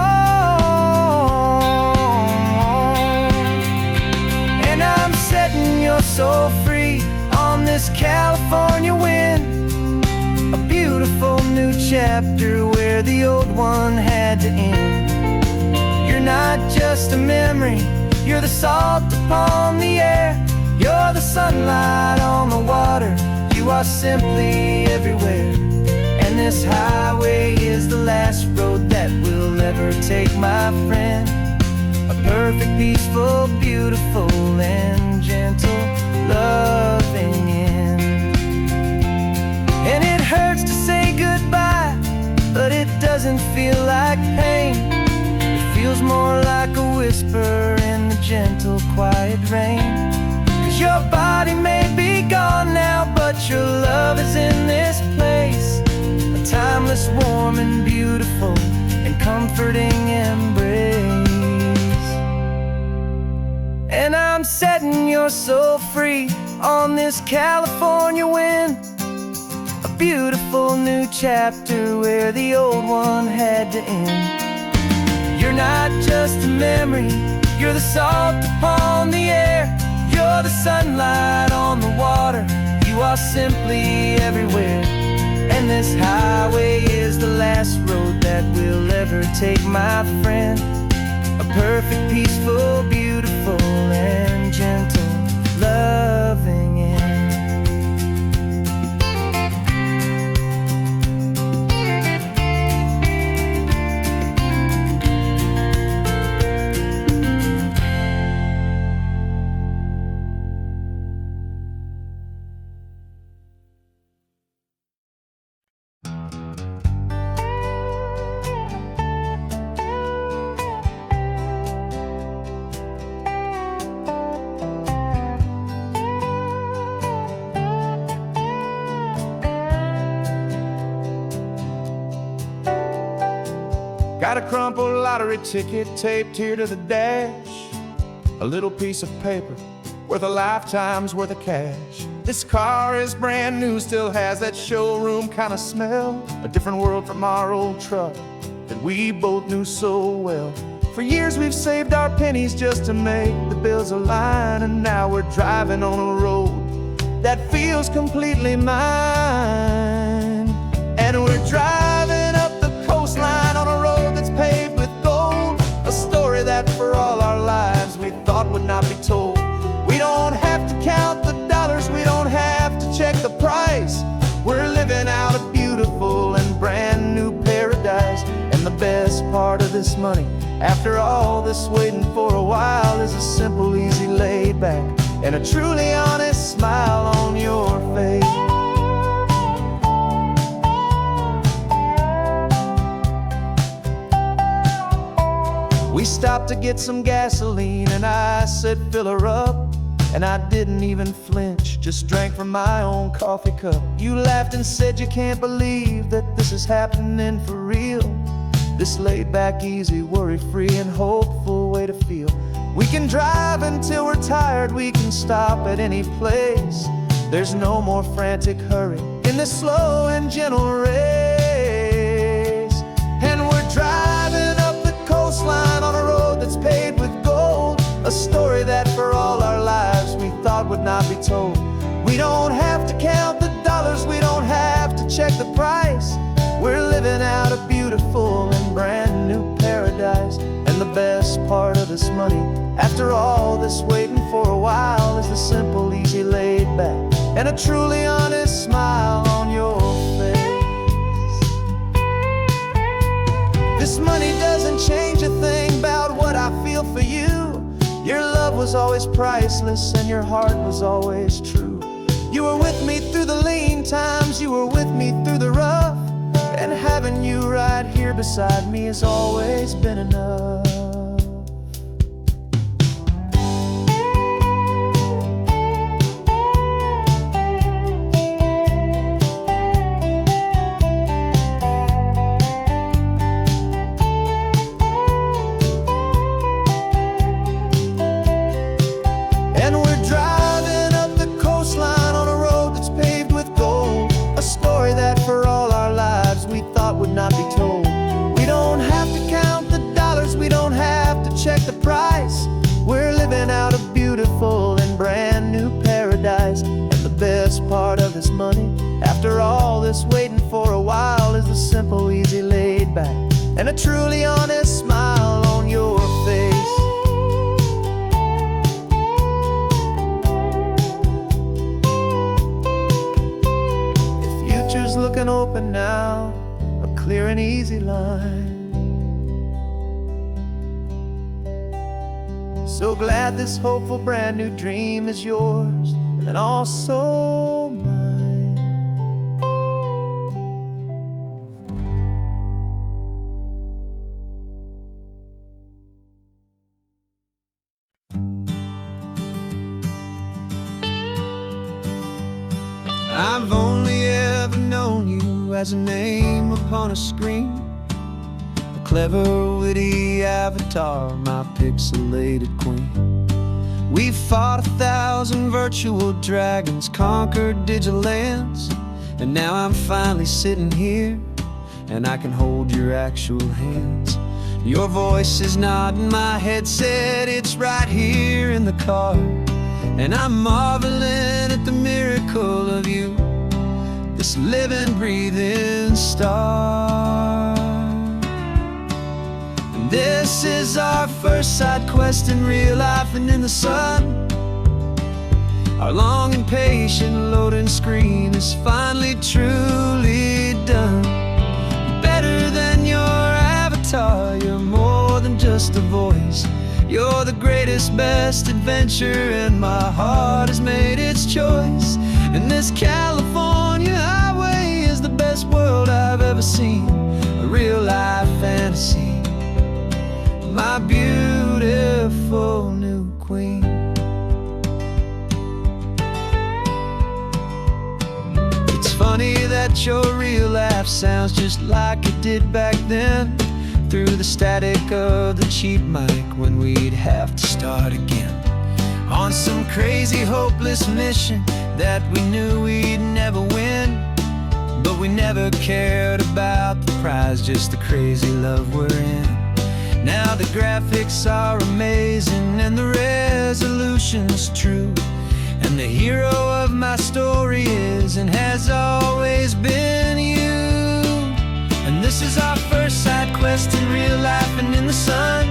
And I'm setting your soul free on this California wind, a beautiful new chapter where the old one had to end. You're not just a memory, you're the salt upon the air, you're the sunlight on the water, you are simply everywhere. And this highway is the last road that we'll ever take, my friend. A perfect, peaceful, beautiful, and gentle, loving end. And it hurts to say goodbye, but it doesn't feel like pain. It feels more like a whisper in the gentle, quiet rain. 'Cause your body may be gone now, but your love is in this place, a timeless, warm, and beautiful, and comforting embrace. And I'm setting your soul free on this California wind, a beautiful new chapter where the old one had to end. You're not just a memory, you're the salt upon the air, you're the sunlight on the water, you are simply everywhere. And this highway is the last road that we'll ever take, my friend. A perfect, peaceful, beautiful, and gentle, loving end. Got a crumpled lottery ticket taped here to the dash, a little piece of paper worth a lifetime's worth of cash. This car is brand new, still has that showroom kind of smell, a different world from our old truck that we both knew so well. For years we've saved our pennies just to make the bills align, and now we're driving on a road that feels completely mine. And we're driving up the coastline on a road that's paved with gold, a story that for all our lives we thought would not be told. We don't have to count the dollars, we don't have to check the price. We're living out a beautiful and brand new paradise. And the best part of this money, after all this waiting for a while, is a simple, easy, laid back, and a truly honest smile on your face. stopped to get some gasoline, and I said, fill her up. And I didn't even flinch, just drank from my own coffee cup. You laughed and said you can't believe that this is happening for real. This laid back, easy, worry-free and hopeful way to feel. We can drive until we're tired, we can stop at any place. There's no more frantic hurry in this slow and gentle race. And we're driving up the coastline on a road that's paved with gold, a story that for all our lives we thought would not be told. We don't have to count the dollars, we don't have to check the price. We're living out a beautiful and brand new paradise. And the best part of this money, after all this waiting for a while, is the simple, easy, laid back, and a truly honest smile on your face. This money doesn't change a thing about what I feel for you. Your love was always priceless and your heart was always true. You were with me through the lean times, you were with me through the rough, and having you right here beside me has always been enough. And we're driving up the coastline on a road that's paved with gold, a story that for all our lives we thought would not be told. We don't have to count the dollars, we don't have to check the price. We're living out a beautiful and brand new paradise. And the best part of this money, after all this waiting for a while, is the simple, easy, laid back, and a truly honest smile on your face. Future's looking open now, a clear and easy line. So glad this hopeful brand new dream is yours, and also mine. I've only ever known you as a name upon a screen, a clever, witty avatar, my pixelated queen. We fought 1,000 virtual dragons, conquered digital lands, and now I'm finally sitting here, and I can hold your actual hands. Your voice is not in my headset, it's right here in the car, and I'm marveling at the miracle of you, this living, breathing star. And this is our first side quest in real life and in the sun. Our long and patient loading screen is finally truly done. Better than your avatar, you're more than just a voice. You're the greatest, best adventure, and my heart has made its choice. And this California highway is the best world I've ever seen, a real life fantasy, my beautiful new queen. It's funny that your real life sounds just like it did back then, through the static of the cheap mic when we'd have to start again, on some crazy hopeless mission that we knew we'd never win. But we never cared about the prize, just the crazy love we're in. Now the graphics are amazing and the resolution's true, and the hero of my story is and has always been you. And this is our first side quest in real life and in the sun.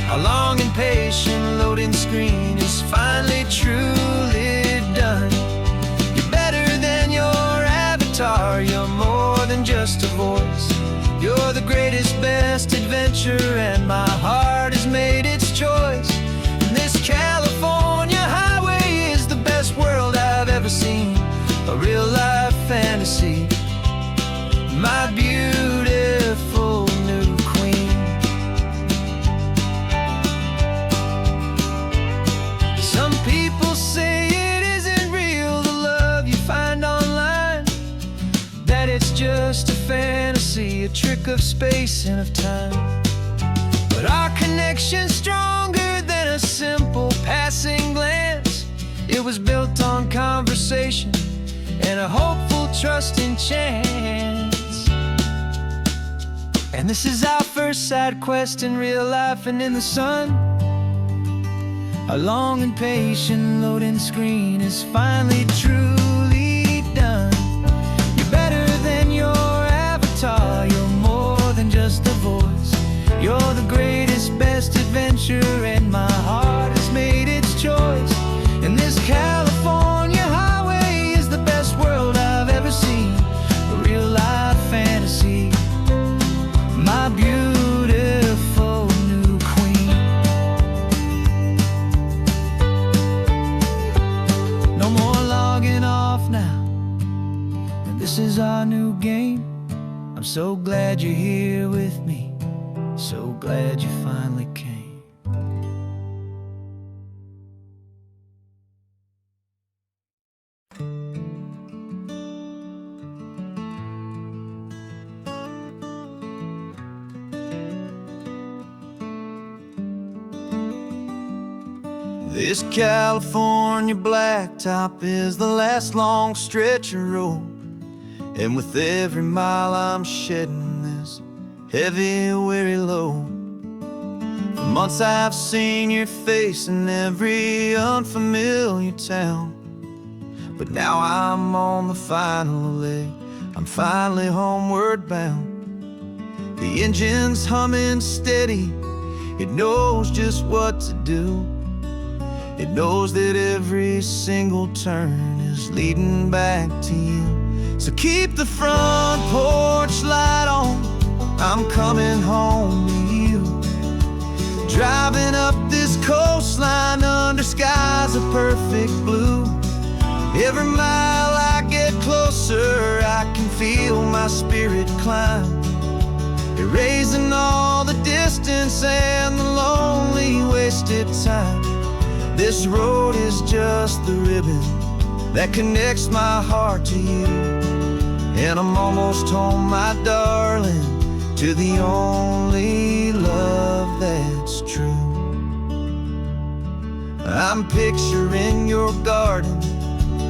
Our long and patient loading screen is finally truly done. You're better than your avatar, you're more than just a voice. You're the greatest, best adventure, and my heart has made its choice. And this California highway is the best world I've ever seen, a real life fantasy, my beautiful new queen. it's just a fantasy, a trick of space and of time. But our connection's stronger than a simple passing glance. It was built on conversation and a hopeful, trusting chance. And this is our first side quest in real life and in the sun. Our long and patient loading screen is finally truly done. You're better than your avatar, you're more than just a voice. You're the greatest, best adventure, and my heart has made its choice. And this California highway is the best world I've ever seen, a real life fantasy, my beautiful new queen. No more logging off now, and this is our new game. I'm so glad you're here with me, so glad you finally came. This California blacktop is the last long stretch of road, and with every mile I'm shedding this heavy, weary load. For months I've seen your face in every unfamiliar town, but now I'm on the final leg, I'm finally homeward bound. The engine's humming steady, it knows just what to do. It knows that every single turn is leading back to you. So keep the front porch light on, I'm coming home to you. Driving up this coastline under skies of perfect blue. Every mile I get closer, I can feel my spirit climb, erasing all the distance and the lonely wasted time. This road is just the ribbon that connects my heart to you, and I'm almost home, my darling, to the only love that's true. I'm picturing your garden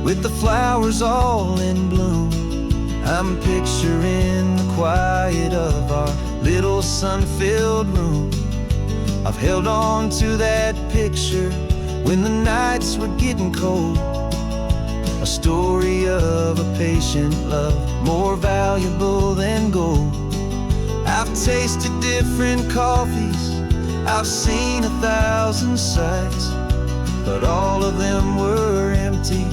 with the flowers all in bloom. I'm picturing the quiet of our little sun-filled room. I've held on to that picture when the nights were getting cold, a story of a patient love, more valuable than gold. I've tasted different coffees, I've seen 1,000 sights, but all of them were empty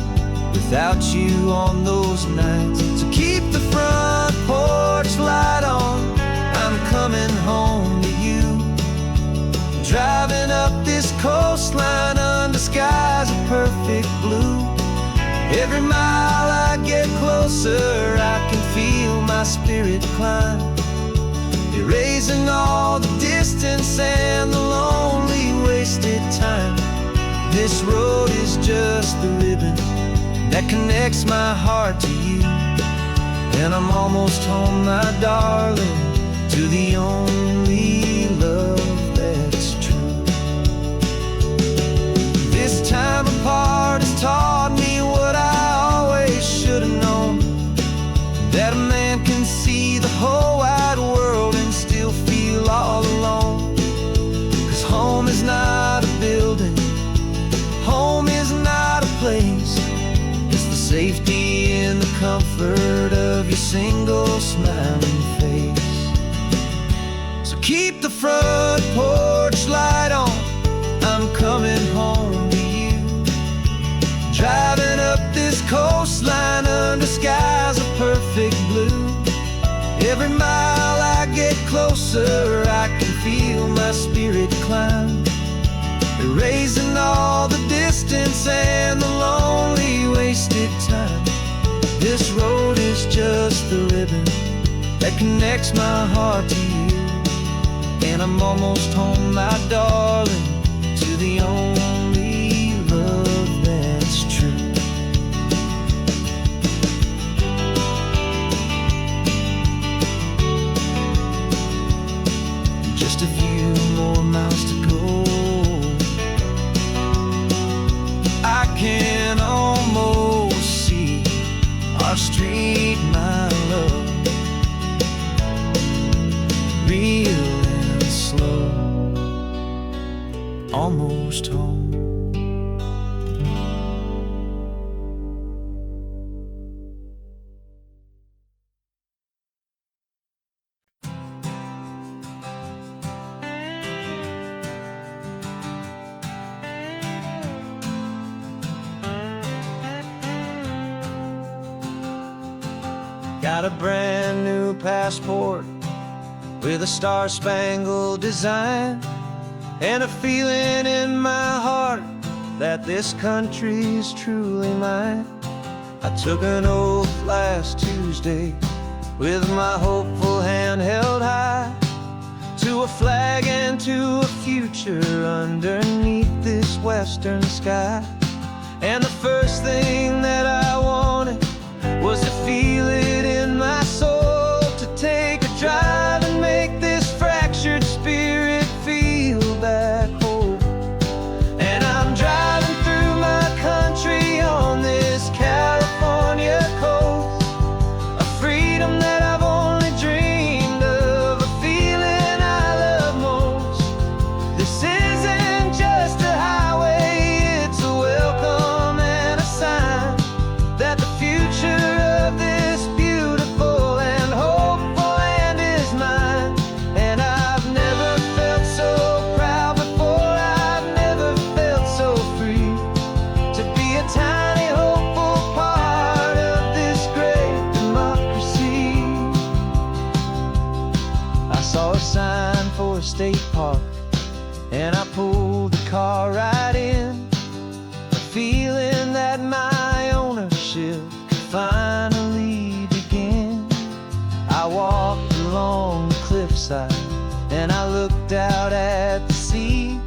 without you on those nights. So keep the front porch light on, I'm coming home to you. Driving up this coastline under skies of perfect blue. Every mile I get closer, I can feel my spirit climb, erasing all the distance and the lonely wasted time. This road is just the ribbon that connects my heart to you, and I'm almost home, my darling, to the only love that's true. This time apart has taught me what I always should have known, that a man can see the whole wide world and still feel all alone. 'Cause home is not a building, home is not a place, it's the safety and the comfort of your single smiling face. So keep the front porch light on, I'm coming home to you. Driving up this coastline under skies of perfect blue. Every mile I get closer, I can feel my spirit climb, erasing all the distance and the lonely wasted time. This road is just the ribbon that connects my heart to you, and I'm almost home, my darling, to the only love that's true. a few more miles to go. I can almost see our street, my love, real and slow, almost home. Got a brand new passport with a star-spangled design, and a feeling in my heart that this country's truly mine. I took an oath last Tuesday with my hopeful hand held high, to a flag and to a future underneath this western sky. And the first thing that I wanted was to feel it in my soul, to take a drive and make this fractured spirit feel back home. And I'm driving through my country on this California coast, a freedom that I've only dreamed of, a feeling I love most. This isn't just a highway, it's a welcome and a sign that the future of this beautiful and hopeful land is mine. And I've never felt so proud before, I've never felt so free, to be a tiny hopeful part of this great democracy. I saw a sign for a state park, and I pulled the car right in, a feeling that my ownership could finally begin. I walked along the cliffside and I looked out at the sea,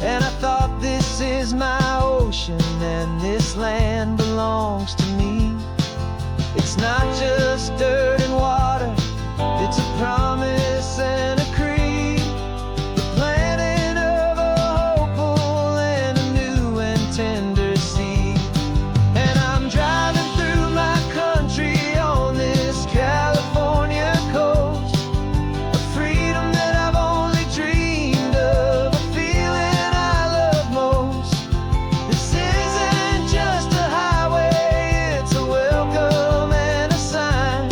and I thought, this is my ocean and this land belongs to me. It's not just dirt and water, it's a promise and a creed, the planting of a hopeful and a new and tender seed. And I'm driving through my country on this California coast, a freedom that I've only dreamed of, a feeling I love most. This isn't just a highway, it's a welcome and a sign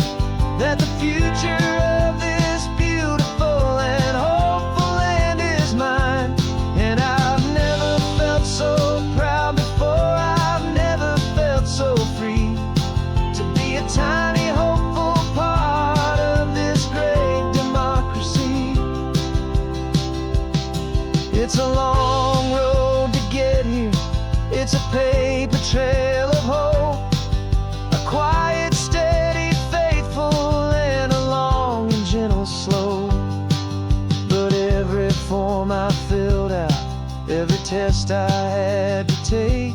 that the future of this beautiful and hopeful land is mine. And I've never felt so proud before, I've never felt so free, to be a tiny hopeful part of this great democracy. It's a long road to get here, it's a paper trail of hope, a quiet, steady, faithful, and a long and gentle slope. But every form I filled out, every test I had to take,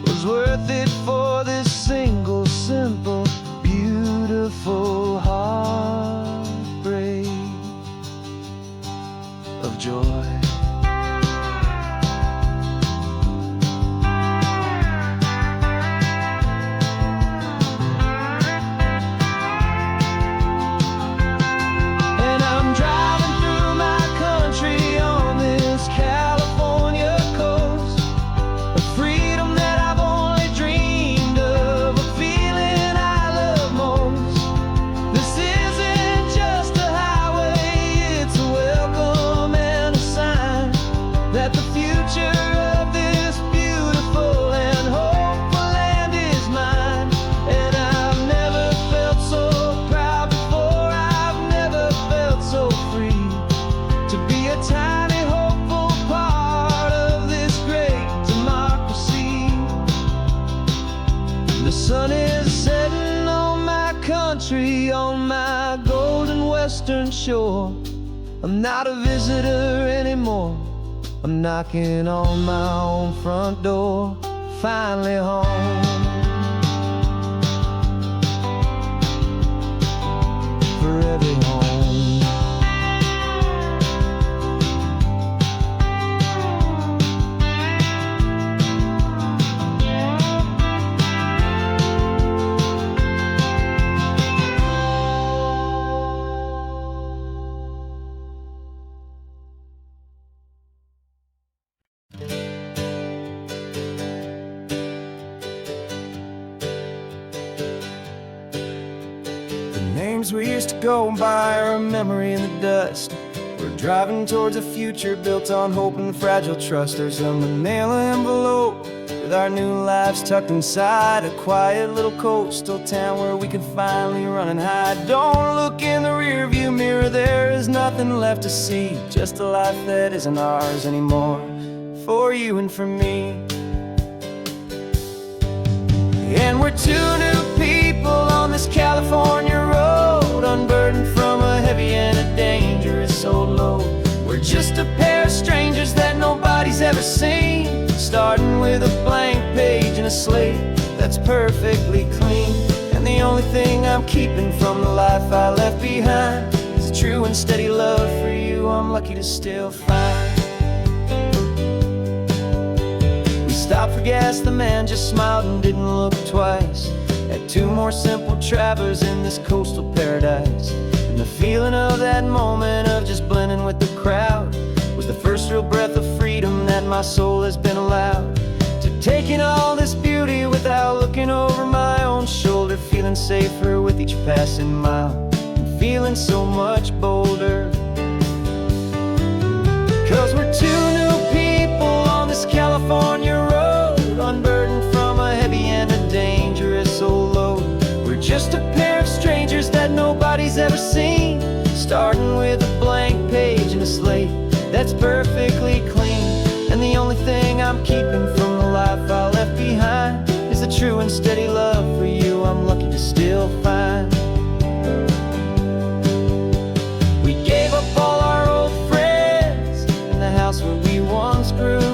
was worth it for this single, simple, beautiful heartbreak of joy. And I'm driving through my country on this California coast, a freedom that I've only dreamed of, a feeling I love most. This isn't just a highway, it's a welcome and a sign that the future of this beautiful and hopeful land is mine. And I've never felt so proud before, I've never felt so free, to be a tiny hopeful part of this great democracy. The sun is setting on my country, on my golden western shore. I'm not a visitor anymore, I'm knocking on my own front door, finally home. For every home names we used to go by are a memory in the dust. We're driving towards a future built on hope and fragile trust. There's a manila envelope with our new lives tucked inside, a quiet little coastal town where we can finally run and hide. Don't look in the rearview mirror, there is nothing left to see, just a life that isn't ours anymore, for you and for me. And we're two new people on this California road, unburdened from a heavy and a dangerous old load. We're just a pair of strangers that nobody's ever seen, starting with a blank page and a slate that's perfectly clean. And the only thing I'm keeping from the life I left behind is a true and steady love for you I'm lucky to still find. We stopped for gas, the man just smiled and didn't look twice. Had two more simple travelers in this coastal paradise. And the feeling of that moment of just blending with the crowd was the first real breath of freedom that my soul has been allowed to take in all this beauty without looking over my own shoulder, feeling safer with each passing mile and feeling so much bolder. 'Cause we're two new people on this California road, unburdened from a heavy and a dangerous old load. We're just a pair of strangers that nobody's ever seen, starting with a blank page and a slate that's perfectly clean. And the only thing I'm keeping from the life I left behind is a true and steady love for you I'm lucky to still find. We gave up all our old friends in the house where we once grew.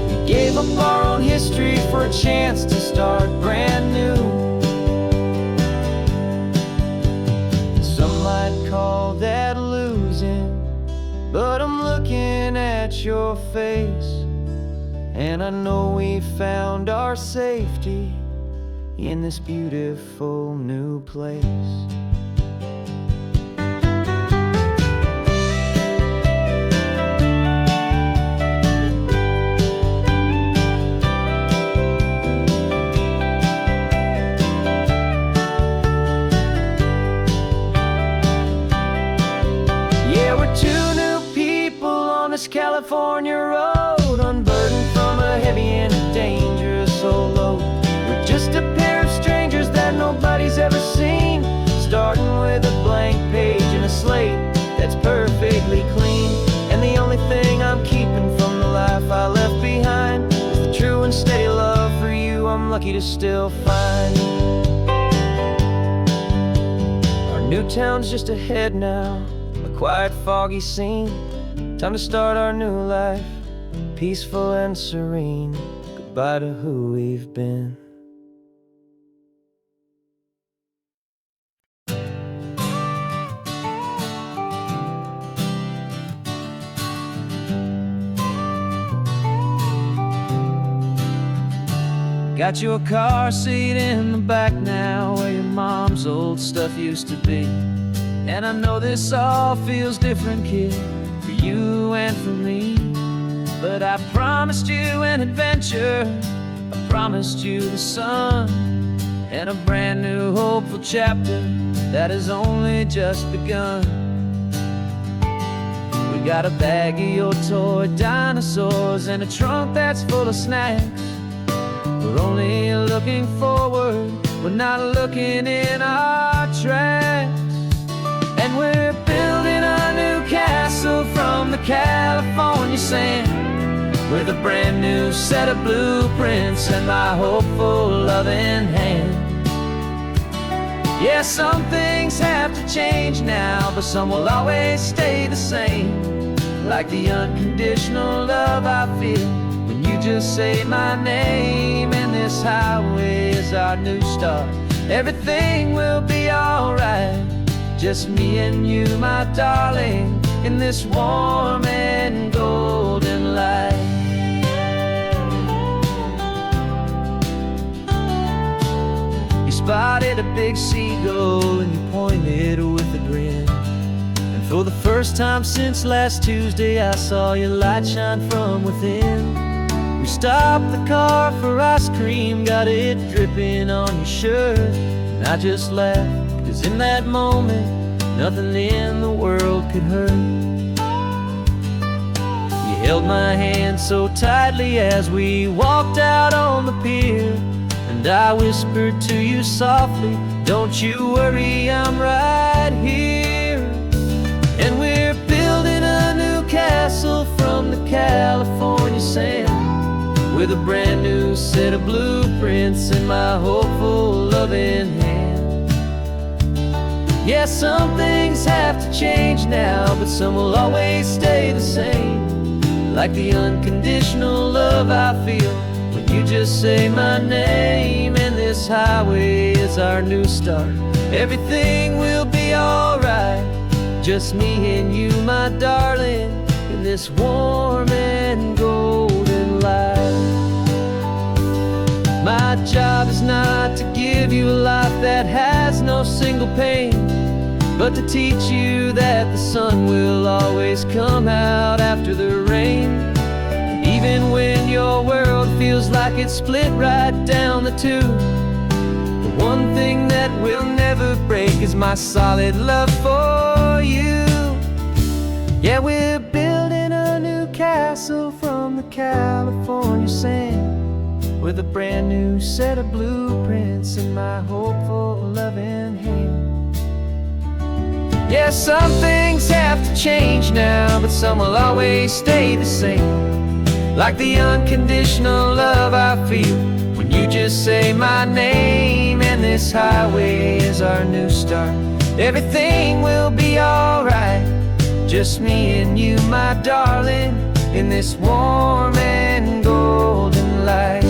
We gave up our own history for a chance to start brand new. Some might call that losing, but I'm looking at your face, and I know we found our safety in this beautiful new place. California road, unburdened from a heavy and a dangerous old load. We're just a pair of strangers that nobody's ever seen, starting with a blank page and a slate that's perfectly clean. And the only thing I'm keeping from the life I left behind is the true and steady love for you I'm lucky to still find. Our new town's just ahead now, a quiet foggy scene. Time to start our new life, peaceful and serene. Goodbye to who we've been. Got you a car seat in the back now, where your mom's old stuff used to be. And I know this all feels different, kid, for you and for me. But I promised you an adventure, I promised you the sun, and a brand new hopeful chapter that has only just begun. We got a bag of your toy dinosaurs and a trunk that's full of snacks. We're only looking forward, we're not looking in our tracks. And we're building a new castle from the California sand, with a brand new set of blueprints and my hopeful loving hand. Yeah, some things have to change now, but some will always stay the same. Like the unconditional love I feel when you just say my name. And this highway is our new start, everything will be alright. Just me and you, my darling, in this warm and golden light. You spotted a big seagull and you pointed with a grin. And for the first time since last Tuesday, I saw your light shine from within. We stopped the car for ice cream, got it dripping on your shirt. I just laughed, 'cause in that moment nothing in the world could hurt. You held my hand so tightly as we walked out on the pier, and I whispered to you softly, don't you worry, I'm right here. And we're building a new castle from the California sand, with a brand new set of blueprints in my hopeful, loving hand. Yeah, some things have to change now, but some will always stay the same. Like the unconditional love I feel when you just say my name. And this highway is our new start. Everything will be alright, just me and you, my darling, in this warm and golden light. My job is not to give you a life that has no single pain, but to teach you that the sun will always come out after the rain. And even when your world feels like it's split right down the two, the one thing that will never break is my solid love for you. Yeah, we're building a new castle from the California sand, with a brand new set of blueprints in my hopeful, loving hand. Yeah, some things have to change now, but some will always stay the same. Like the unconditional love I feel when you just say my name. And this highway is our new start. Everything will be alright, just me and you, my darling, in this warm and golden light.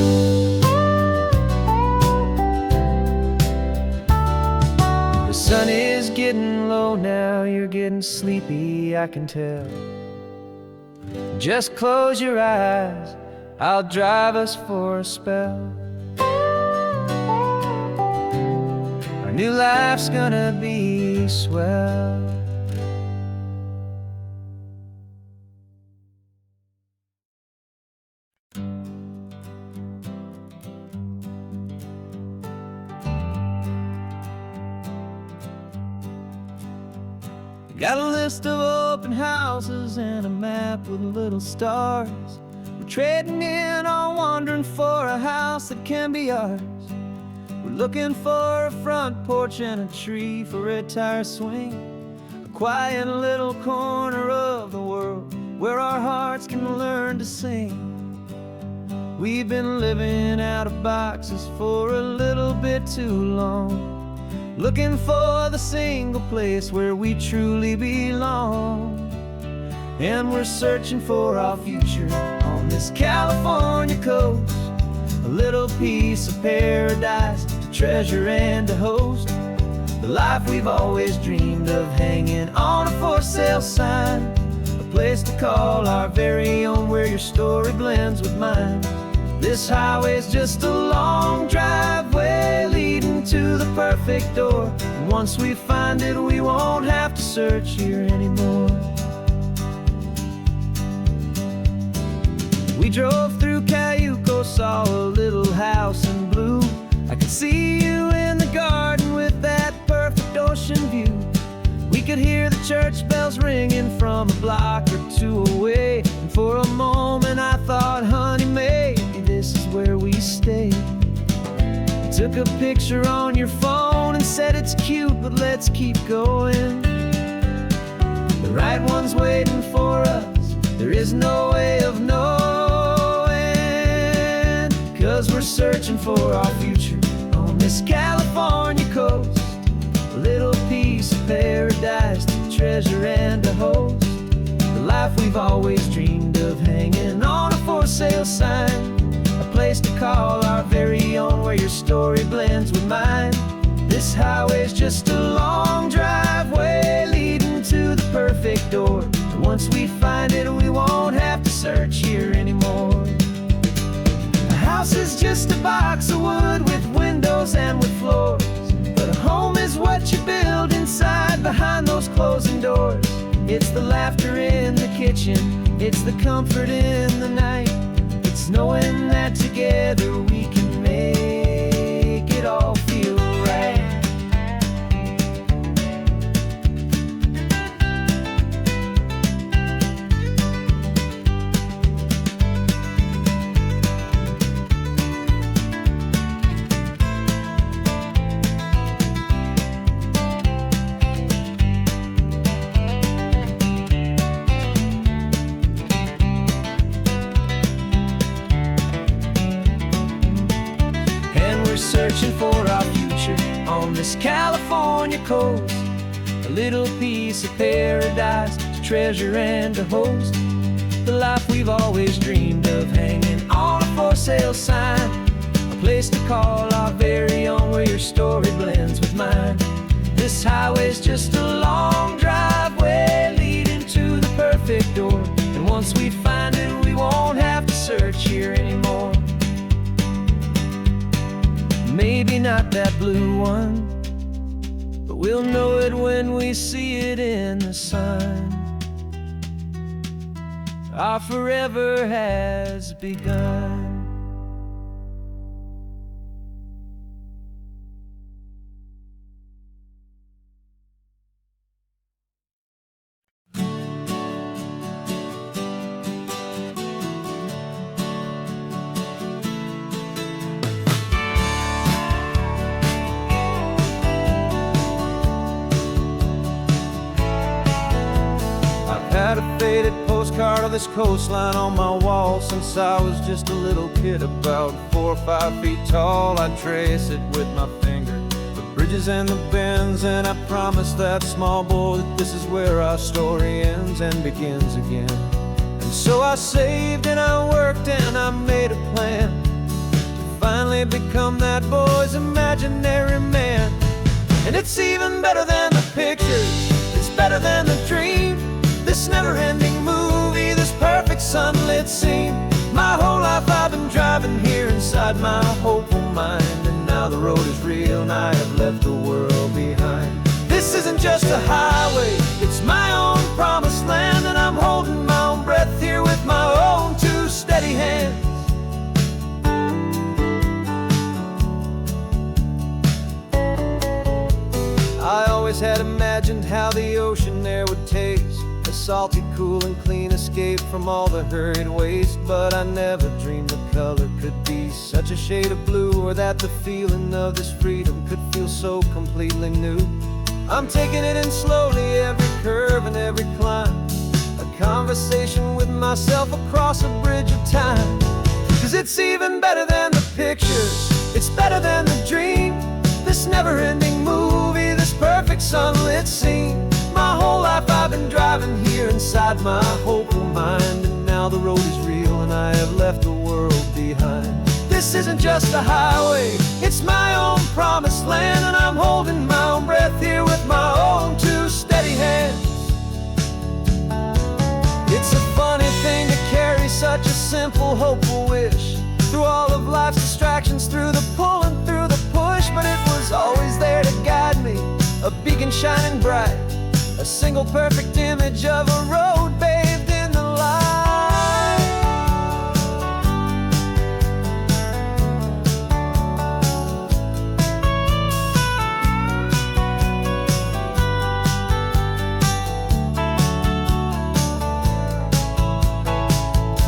The sun is getting low now, you're getting sleepy, I can tell. Just close your eyes, I'll drive us for a spell. Our new life's gonna be swell. Got a list of open houses and a map with little stars. We're trading in on wandering for a house that can be ours. We're looking for a front porch and a tree for a tire swing, a quiet little corner of the world where our hearts can learn to sing. We've been living out of boxes for a little bit too long, looking for the single place where we truly belong. And we're searching for our future on this California coast, a little piece of paradise to treasure and to host, the life we've always dreamed of, hanging on a for sale sign, a place to call our very own, where your story blends with mine. This highway's just a long driveway leading to the perfect door, and once we find it, we won't have to search here anymore. We drove through Cayuco, saw a little house in blue. I could see you in the garden with that perfect ocean view. We could hear the church bells ringing from a block or two away, and for a moment I thought, honey, maybe this is where we stay. Took a picture on your phone and said it's cute, but let's keep going. The right one's waiting for us, there is no way of knowing, 'cause we're searching for our future on this California coast, a little piece of paradise to treasure and to host, the life we've always dreamed of, hanging on a for sale sign, a place to call our very own, where your story blends with mine. This highway's just a long driveway leading to the perfect door, and once we find it, we won't have to search here anymore. A house is just a box of wood with windows and with floors, but a home is what you build inside behind those closing doors. It's the laughter in the kitchen, it's the comfort in the night, it's knowing that together we can make it all feel right. on this California coast. A little piece of paradise to treasure and to host. The life we've always dreamed of, hanging on a for sale sign. A place to call our very own, where your story blends with mine. This highway's just a long driveway leading to the perfect door. And once we find it, we won't have to search here anymore. Maybe not that blue one, but we'll know it when we see it in the sun. Our forever has begun. Had a faded postcard of this coastline on my wall since I was just a little kid, about 4 or 5 feet tall. I trace it with my finger, the bridges and the bends, and I promise that small boy that this is where our story ends and begins again. And so I saved and I worked and I made a plan to finally become that boy's imaginary man. And it's even better than the pictures, it's better than the dream. This never-ending movie, this perfect sunlit scene. My whole life I've been driving here inside my hopeful mind, and now the road is real and I have left the world behind. This isn't just a highway, it's my own promised land, and I'm holding my own breath here with my own 2 steady hands. I always had imagined how the ocean there would taste, a salty, cool and clean escape from all the hurried waste. But I never dreamed the color could be such a shade of blue, or that the feeling of this freedom could feel so completely new. I'm taking it in slowly, every curve and every climb, a conversation with myself across a bridge of time. 'Cause it's even better than the pictures, it's better than the dream. This never-ending movie, this perfect sunlit scene. My whole life I've been driving here inside my hopeful mind, and now the road is real and I have left the world behind. This isn't just a highway, it's my own promised land, and I'm holding my own breath here with my own 2 steady hands. It's a funny thing to carry such a simple, hopeful wish through all of life's distractions, through the pull and through the push. But it was always there to guide me, a beacon shining bright, a single perfect image of a road bathed in the light.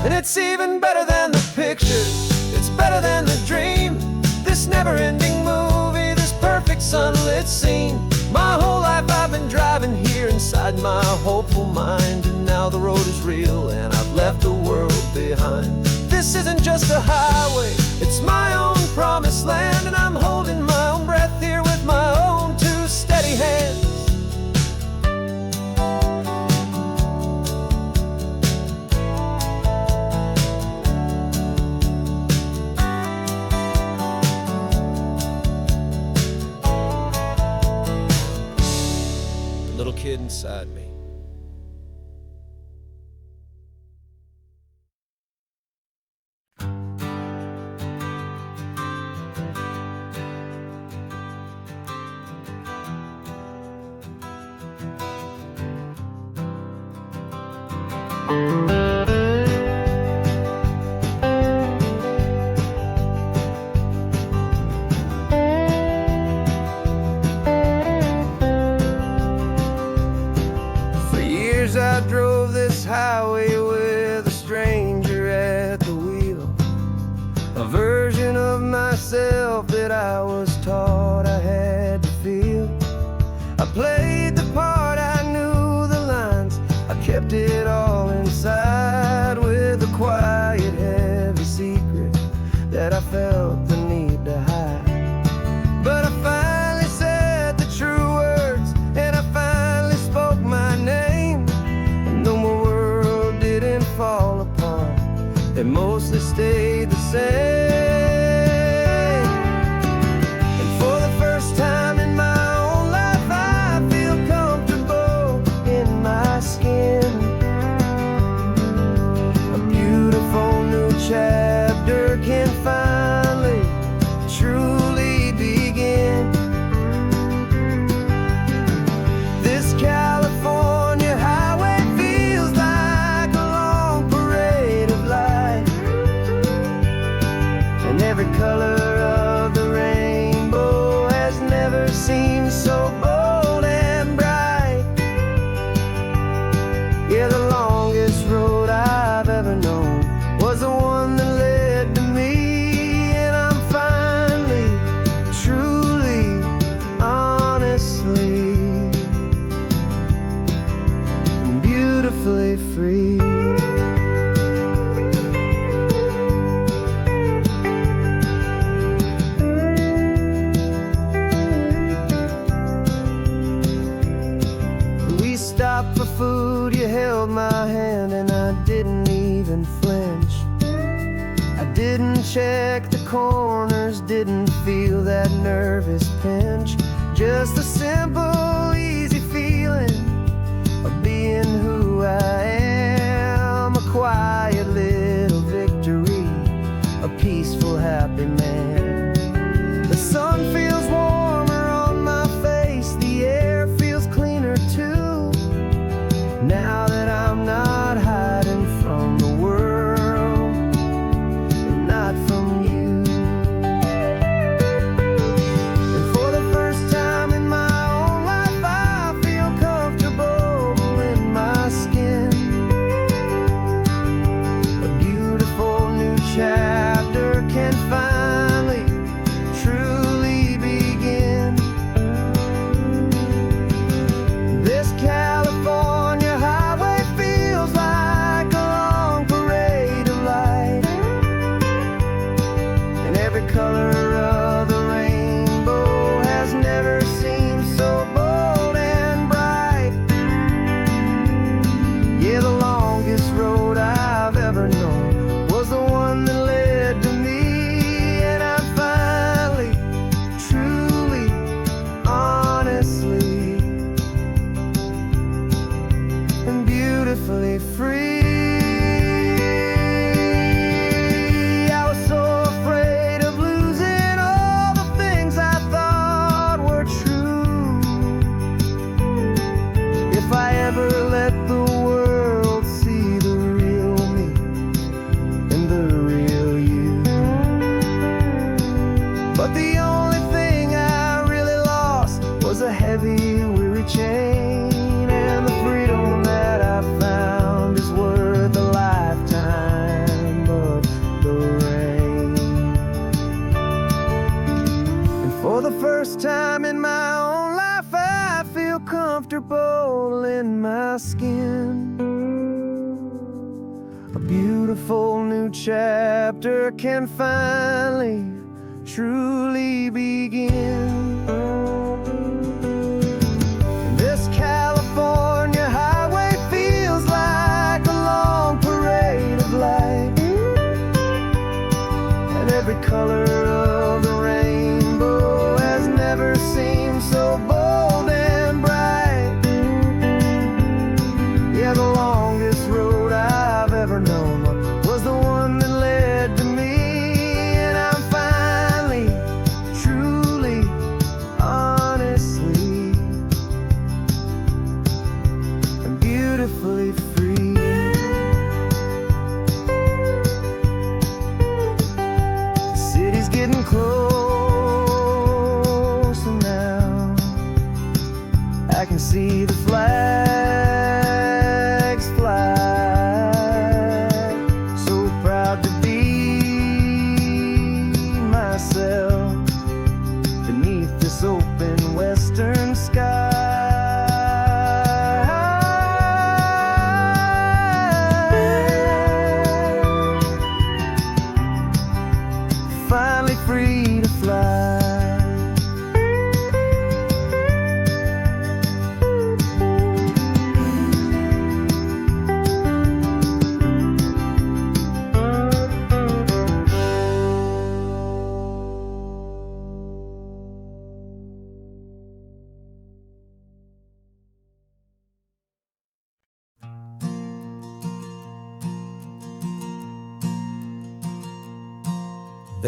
And it's even better than the pictures, it's better than the dream. This never-ending movie, this perfect sunlit scene. My whole life I've been driving here inside my hopeful mind, and now the road is real and I've left the world behind. This isn't just a highway, it's my own promised land, and I'm holding my own breath here with my own 2 steady hands. Little kid inside me. I drove this highway with a stranger at the wheel, a version of myself that I was taught I had to feel. I played the part, I knew the lines, I kept it all inside with a quiet, heavy secret that I felt the need to hide. But I finally said mostly stayed the same. And for the first time in my own life, I feel comfortable in my skin. A beautiful new chapter can finally truly begin. This California highway feels like a long parade of light, and every color of the rainbow has never seemed so bold and bright. Yeah, the longest road I've ever known was the one that led to me, and I'm finally, truly, honestly, beautifully free. We stopped for food, you held my hand, and I didn't even flinch. I didn't check the corners, didn't feel that nervous pinch. Just a simple, easy feeling of being who I am. A quiet little victory, a peaceful, happy man. The sun feels warmer on my face, the air feels cleaner too, now that I'm not hiding from the world and not from you. And for the first time in my own life, I feel comfortable in my skin. A beautiful new chapter can finally truly begin. This California highway feels like a long parade of light, and every color of the rainbow has never seemed so bold and bright. Yeah, the longest road I've ever known was the one that led to me, and I'm finally, truly, honestly, and beautifully free. I was so afraid of losing all the things I thought were true. If I ever let the world see the real me and the real you. But the only thing I really lost was a heavy, weary chain, and the freedom that I found is worth a lifetime of the rain. And for the first time in my own life, I feel comfortable in my skin. A beautiful new chapter can finally, truly begin. This California highway feels like a long parade of light, and every color of the rainbow has never seemed so bold and bright. Yeah, the longest road I've ever known was the one that led to me, and I'm finally, truly, honestly, and beautifully free. The city's getting closer now. I can see the flags fly. So proud to be myself beneath this open western sky. Finally free to fly.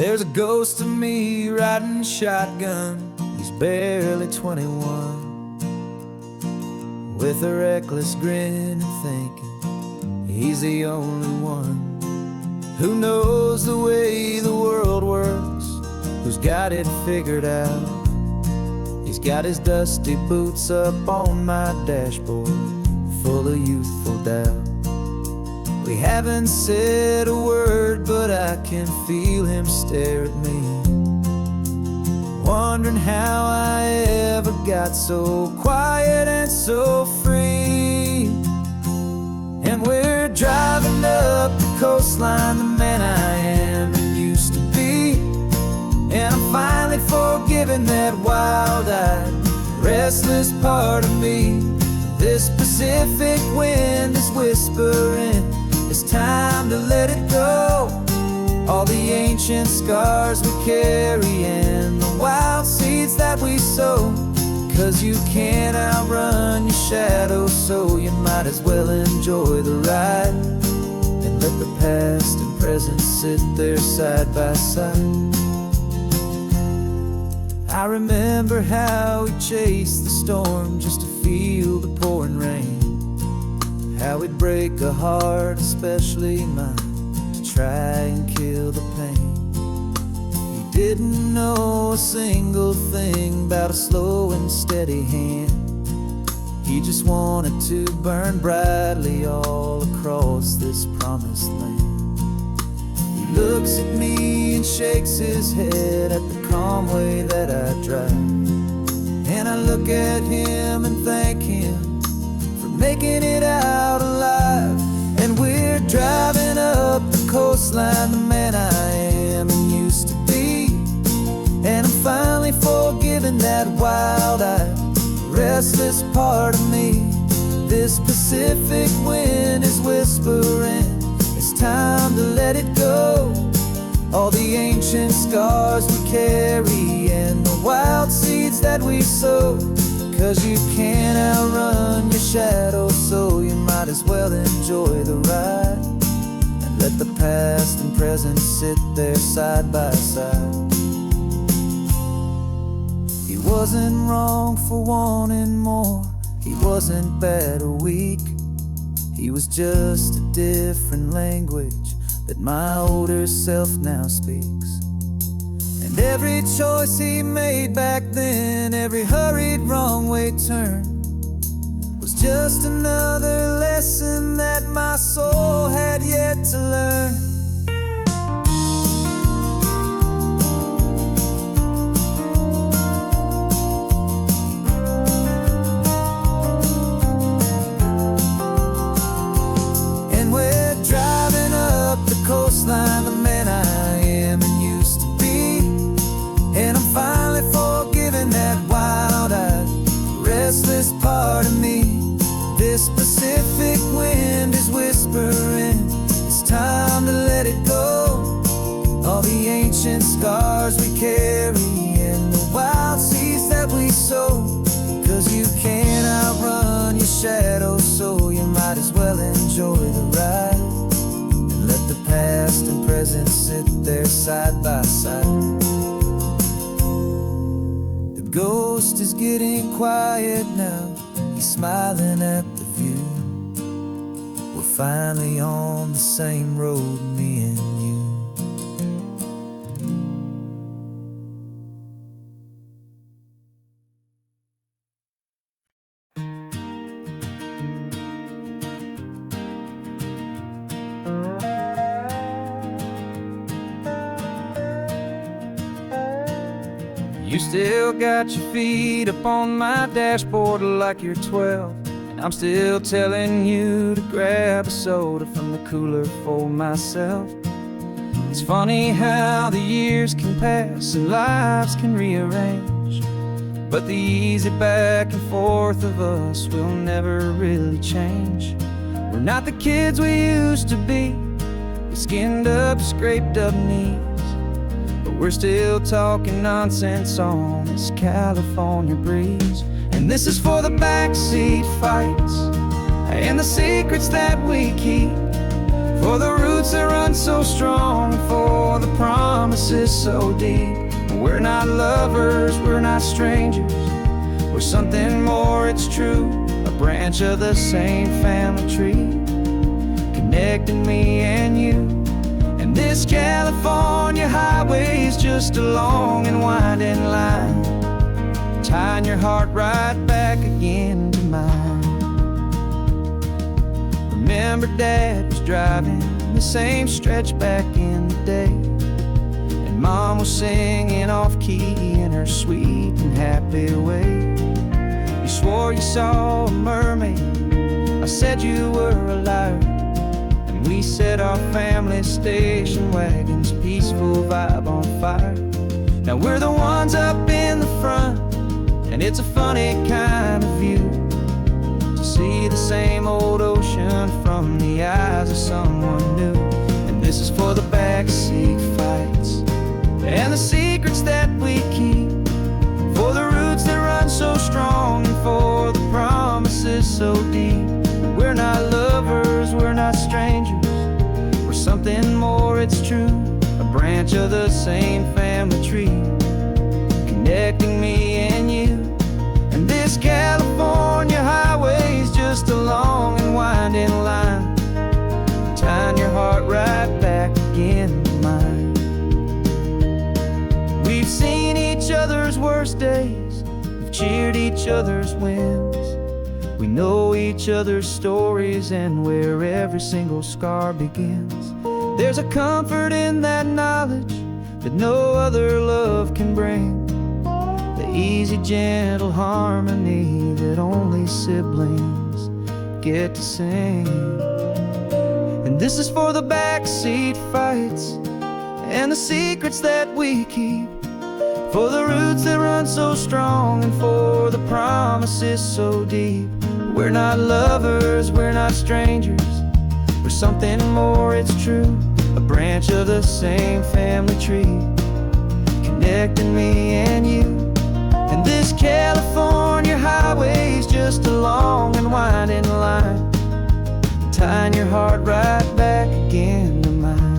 There's a ghost of me riding shotgun. He's barely 21, with a reckless grin and thinking he's the only one who knows the way the world works, who's got it figured out. He's got his dusty boots up on my dashboard, full of youthful doubt. We haven't said a word, but I can feel him stare at me, wondering how I ever got so quiet and so free. And we're driving up the coastline, the man I am and used to be. And I'm finally forgiving that wild-eyed, restless part of me. This Pacific wind is whispering, it's time to let it go. All the ancient scars we carry and the wild seeds that we sow. 'Cause you can't outrun your shadow, so you might as well enjoy the ride and let the past and present sit there side by side. I remember how we chased the storm just to feel the pouring rain, how we'd break a heart, especially mine, to try and kill the pain. He didn't know a single thing about a slow and steady hand. He just wanted to burn brightly all across this promised land. He looks at me and shakes his head at the calm way that I drive, and I look at him and thank him for making it out alive. And we're driving up the coastline, the man I am and used to be. And I'm finally forgiving that wild-eyed, restless part of me. This Pacific wind is whispering, it's time to let it go. All the ancient scars we carry and the wild seeds that we sow. 'Cause you can't outrun your shadow, so you might as well enjoy the ride and let the past and present sit there side by side. He wasn't wrong for wanting more, he wasn't bad or weak. He was just a different language that my older self now speaks. And every choice he made back then, every hurried wrong way turn, was just another lesson that my soul had yet to learn. And we're driving up the coastline, the man I am and used to be. And I'm finally forgiving that wild-eyed, restless part of me. This Pacific wind is whispering, it's time to let it go. All the ancient scars we carry and the wild seeds that we sow. 'Cause you can't outrun your shadow, so you might as well enjoy the ride and let the past and present sit there side by side. The ghost is getting quiet now, he's smiling at the view. We're finally on the same road, me and you. You still got your feet up on my dashboard like you're 12, and I'm still telling you to grab a soda from the cooler for myself. It's funny how the years can pass and lives can rearrange, but the easy back and forth of us will never really change. We're not the kids we used to be, with skinned up, scraped up knees, but we're still talking nonsense on this California breeze. And this is for the backseat fights and the secrets that we keep, For the roots that run so strong, for the promises so deep. We're not lovers, we're not strangers, we're something more, it's true. A branch of the same family tree, connecting me and you. And this California highway is just a long and winding line, tying your heart right back again to mine. Remember Dad was driving the same stretch back in the day, and Mom was singing off-key in her sweet and happy way. You swore you saw a mermaid, I said you were a liar, and we set our family station wagon's peaceful vibe on fire. Now we're the ones up in the front, and it's a funny kind of view to see the same old ocean from the eyes of someone new. And this is for the backseat fights and the secrets that we keep, for the roots that run so strong, and for the promises so deep. We're not lovers, we're not strangers, we're something more, it's true. A branch of the same family tree, connecting me and you. And this California highway is just a long and winding line, tying your heart right back again to mine. We've seen each other's worst days, we've cheered each other's wins. We know each other's stories and where every single scar begins. There's a comfort in that knowledge that no other love can bring, the easy, gentle harmony that only siblings get to sing. And this is for the backseat fights and the secrets that we keep, for the roots that run so strong, and for the promises so deep. We're not lovers, we're not strangers, we're something more, it's true. A branch of the same family tree, connecting me and you. And this California highway is just a long and winding line, tying your heart right back again to mine.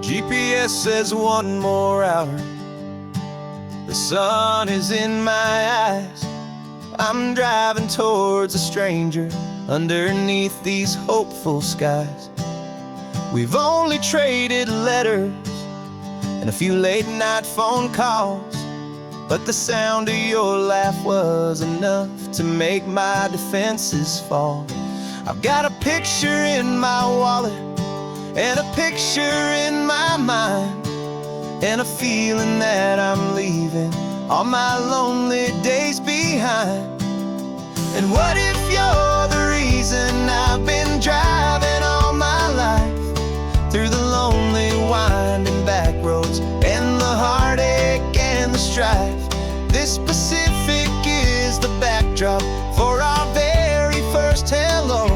GPS says 1 more hour, the sun is in my eyes. I'm driving towards a stranger underneath these hopeful skies. We've only traded letters and a few late night phone calls, but the sound of your laugh was enough to make my defenses fall. I've got a picture in my wallet and a picture in my mind, and a feeling that I'm leaving all my lonely days behind. And what if you're the reason I've been driving all my life, through the lonely winding back roads and the heartache and the strife? This Pacific is the backdrop for our very first hello,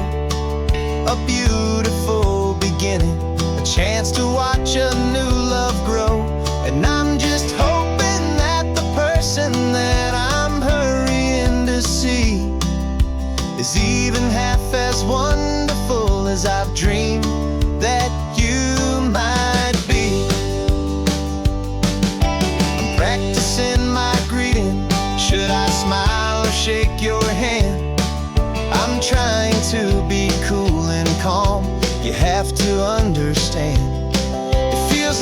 a beautiful beginning, a chance to watch a new love grow. And I'm just hoping that the person that I'm hurrying to see is even half as wonderful as I've dreamed that you might be. I'm practicing my greeting, should I smile or shake your hand? I'm trying to be cool and calm, you have to understand. It feels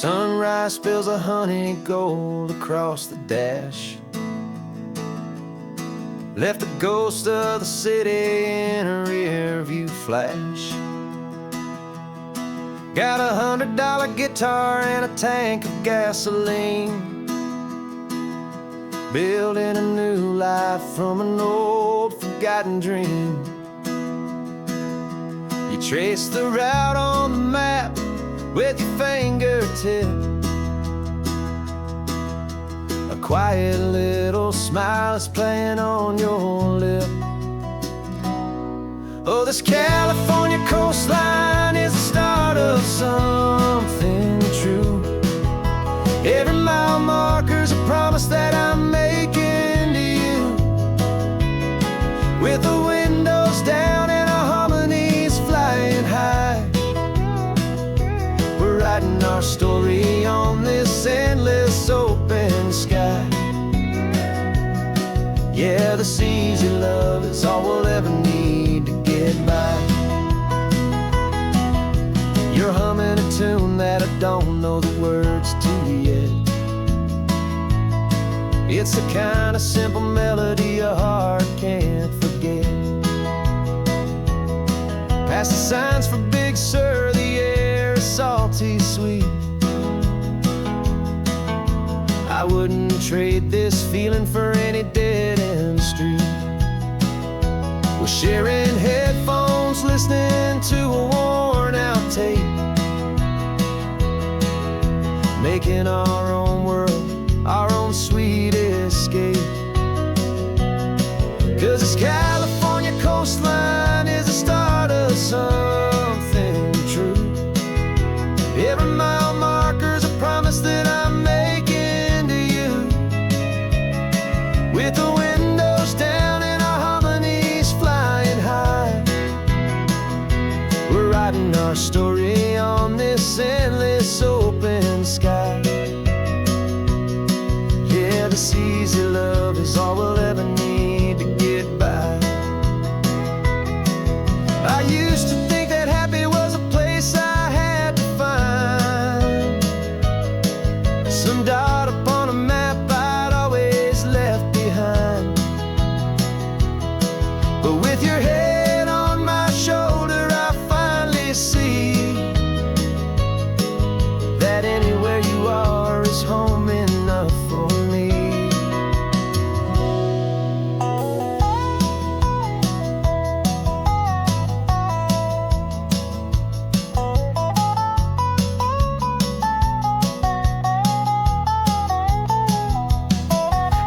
Sunrise spills a honey gold across the dash. Left the ghost of the city in a rear view flash. Got a $100 guitar and a tank of gasoline, building a new life from an old forgotten dream. You trace the route on the map with your fingertip, a quiet little smile is playing on your lip. Oh, this California coastline is the start of something true. Every mile marker's a promise that I'm making to you. With the windows down and our harmonies flying high, we're writing our story on this endless open sky. Yeah, this easy love is all we'll ever need to get by. You're humming a tune that I don't know the words to yet. It's the kind of simple melody a heart can't forget. Past the signs for Big Sur, the air is salty sweet. I wouldn't trade this feeling for any dead-end street. We're sharing headphones, listening to a worn-out tape, making our own world, our own sweet escape. 'Cause this California coastline is the start of something true. Every mile marker's a promise that I'm making to you. With the windows down and our harmonies flying high, we're writing our story on this endless open sky. Yeah, this easy love is all we'll ever need to get by. I used to think that happy was a place I had to find, some dot upon a map I'd always left behind. But with your head on my shoulder, I finally see that anywhere you are is home enough for me.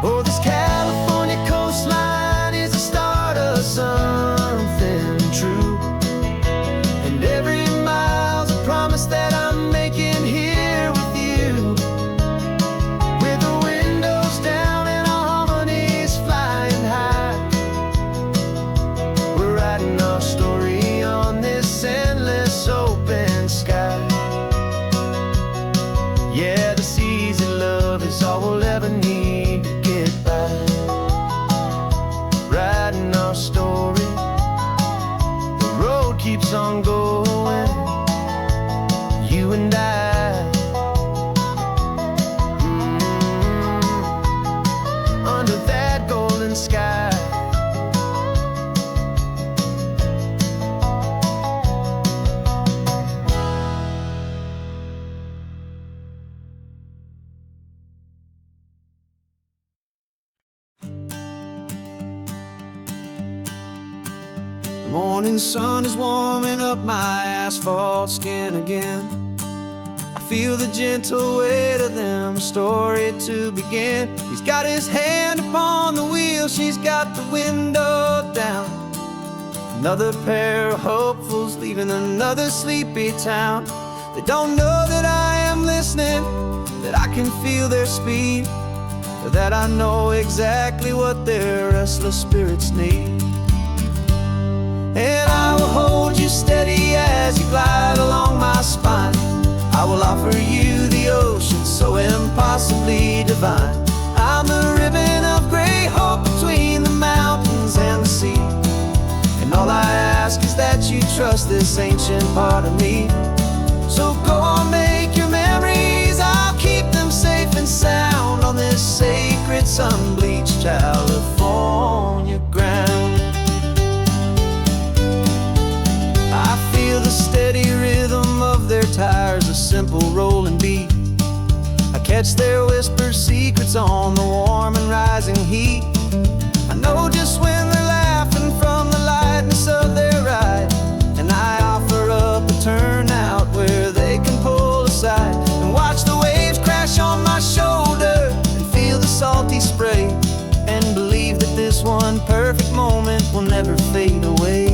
Oh, this California coastline is the start of something true. And every mile's a promise that I'm making here with you. With the windows down and our harmonies flying high, we're writing our story on this endless open sky. Yeah, this easy love is all we'll ever need to get by. Writing our story, the road keeps on going, you and I. Under that golden sky. The morning sun is warming up my asphalt skin again. I feel the gentle weight of them, story to begin. He's got his hand upon the wheel, she's got the window down. Another pair of hopefuls leaving another sleepy town. They don't know that I am listening, that I can feel their speed, or that I know exactly what their restless spirits need. And I will hold you steady as you glide along my spine. I will offer you the ocean so impossibly divine. I'm the ribbon of gray hope between the mountains and the sea. And all I ask is that you trust this ancient part of me. So go on, make your memories sacred sun-bleached California ground. I feel the steady rhythm of their tires, a simple rolling beat. I catch their whispered secrets on the warm and rising heat. I know just when they're laughing from the lightness of their ride, and I offer up a turnout where they can pull aside and watch the waves crash on my shoulder and feel the salty spray, and believe that this one perfect moment will never fade away.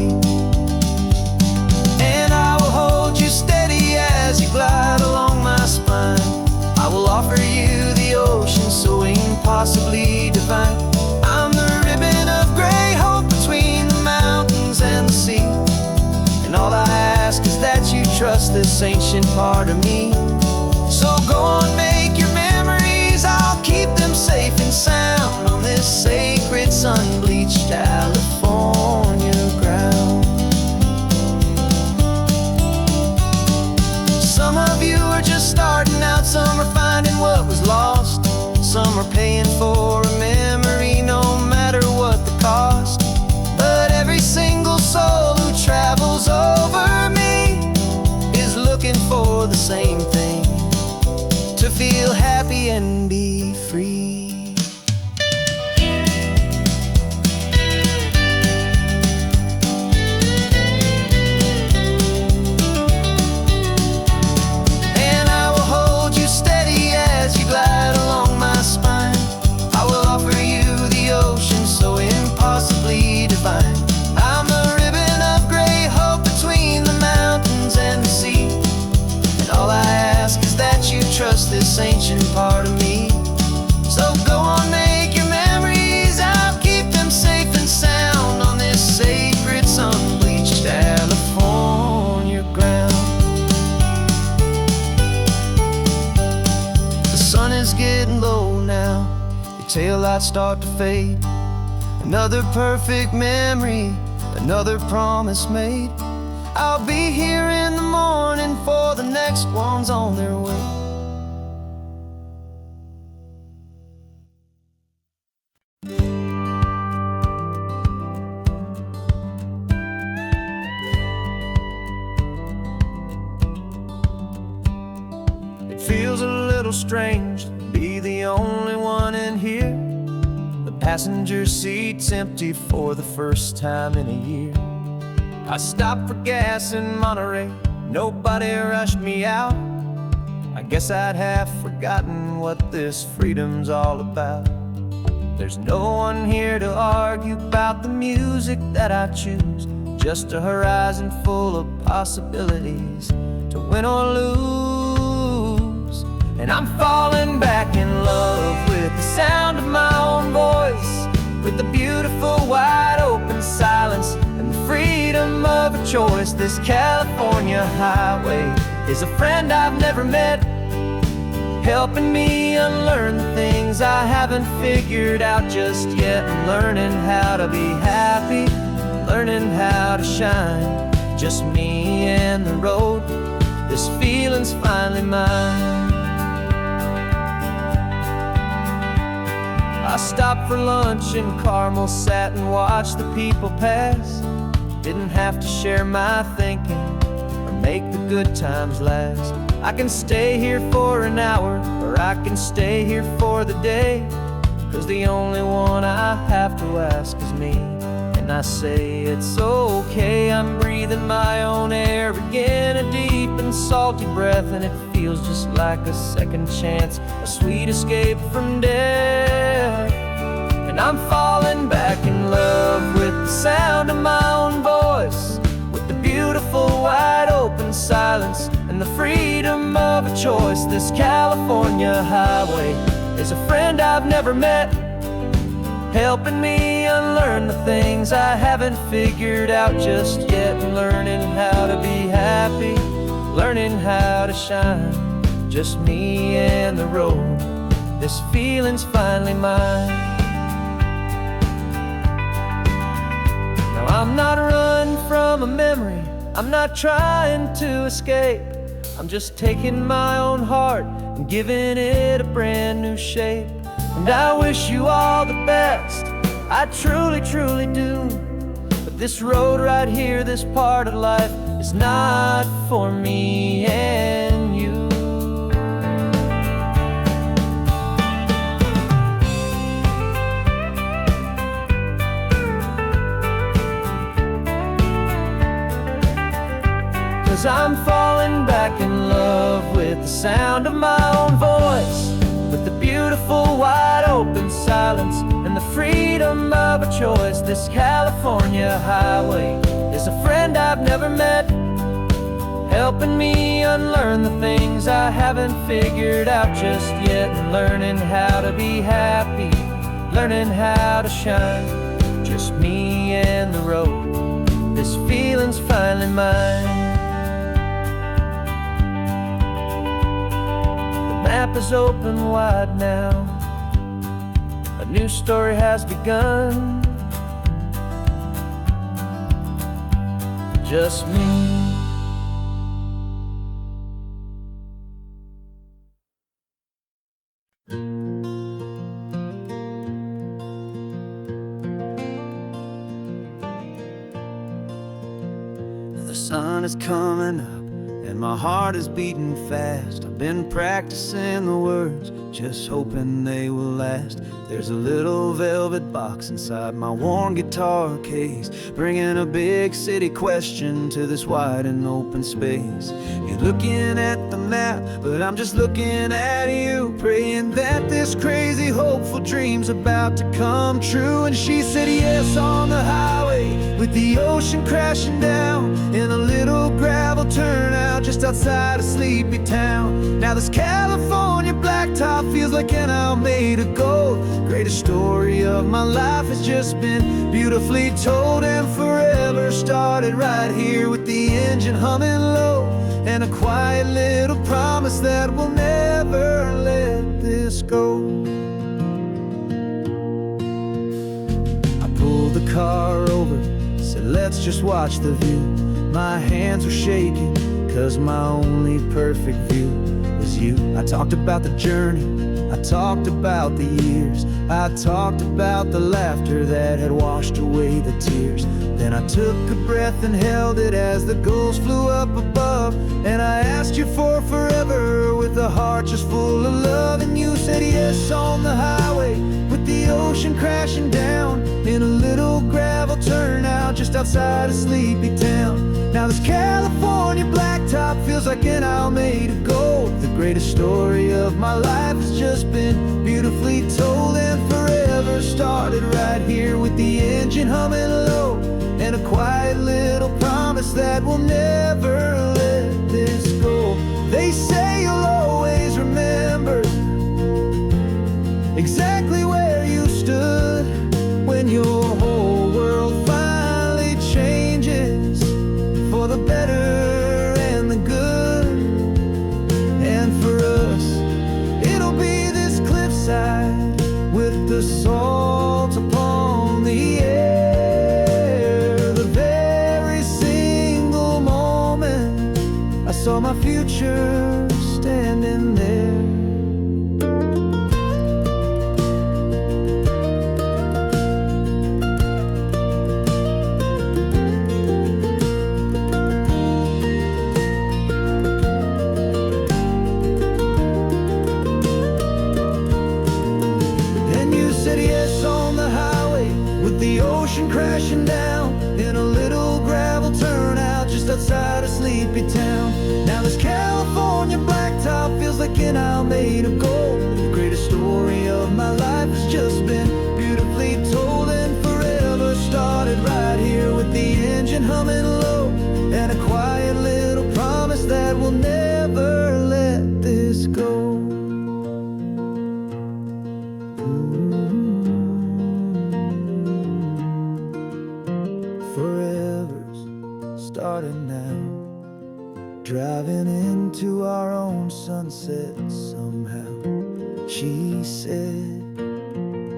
And I will hold you steady as you glide along my spine. I will offer you the ocean so impossibly divine. I'm the ribbon of gray hope between the mountains and the sea, and all I ask is that you trust this ancient part of me. So go on, make your memories, I'll keep them safe and sound on this sacred sun-bleached California ground. Some of you are just starting out, some are finding what was lost, some are paying for a memory no matter what the cost. But every single soul who travels over me is looking for the same thing, to feel happy and be free. I'm a ribbon of gray hope between the mountains and the sea, and all I ask is that you trust this ancient part of me. So go on, make your memories, I'll keep them safe and sound on this sacred sun-bleached California ground. The sun is getting low now, your taillights start to fade. Another perfect memory, another promise made. I'll be here in the morning for the next ones on their way. It feels a little strange to be the only one in here. Passenger seat's empty for the first time in a year. I stopped for gas in Monterey, nobody rushed me out. I guess I'd have forgotten what this freedom's all about. There's no one here to argue about the music that I choose, just a horizon full of possibilities to win or lose. And I'm falling back in love with the sound of my own voice, with the beautiful wide open silence and the freedom of a choice. This California highway is a friend I've never met, helping me unlearn the things I haven't figured out just yet. I'm learning how to be happy, learning how to shine, just me and the road. This feeling's finally mine. I stopped for lunch in Carmel, sat and watched the people pass. Didn't have to share my thinking or make the good times last. I can stay here for an hour, or I can stay here for the day, 'cause the only one I have to ask is me. And I say it's okay, I'm breathing my own air again, a deep and salty breath, and it feels just like a second chance, a sweet escape from death. And I'm falling back in love with the sound of my own voice, with the beautiful wide open silence and the freedom of a choice. This California highway is a friend I've never met, helping me unlearn the things I haven't figured out just yet. And learning how to be happy, learning how to shine, just me and the road. This feeling's finally mine. Now I'm not running from a memory, I'm not trying to escape. I'm just taking my own heart and giving it a brand new shape. and I wish you all the best. I truly, truly do. But this road right here, this part of life, is not for me and you. Cause I'm falling back in love with the sound of my own voice, with the beautiful wide open silence and the freedom of a choice. This California highway is a friend I've never met, helping me unlearn the things I haven't figured out just yet, and learning how to be happy, learning how to shine. Just me and the road, this feeling's finally mine. The map is open wide now, a new story has begun. Just me. The sun is coming up and my heart is beating fast. I've been practicing the words, just hoping they will last. There's a little velvet box inside my worn guitar case, bringing a big city question to this wide and open space. You're looking at the map, but I'm just looking at you, praying that this crazy hopeful dream's about to come true. And she said yes on the highway, with the ocean crashing down in a little gravel turnout just outside of sleepy town. Now this California blacktop feels like an owl made of gold. Greatest story of my life has just been beautifully told, and forever started right here with the engine humming low, and a quiet little promise that we'll never let this go. I pulled the car over, said let's just watch the view. My hands were shaking, cause my only perfect view was you. I talked about the journey, I talked about the years, I talked about the laughter that had washed away the tears. Then I took a breath and held it as the gulls flew up above, and I asked you for forever with a heart just full of love. And you said yes on the highway, with the ocean crashing down in a little gravel turnout just outside of sleepy town. Now this California blacktop feels like an owl made of gold. The greatest story of my life has just been beautifully told, and forever started right here with the engine humming low, and a quiet little promise that we'll never let this go. They say you'll always remember exactly where you stood when your whole world finally changes for the better and the good. And for us, it'll be this cliffside with the salt upon the air. The very single moment I saw my future standing there. The ocean crashing down in a little gravel turnout just outside of sleepy town. Now this California blacktop feels like an owl made of gold. The greatest story of my life has just been beautifully told, and forever started right here with the engine humming low, and a quiet little promise that we'll never let this go. Starting now, driving into our own sunset somehow. She said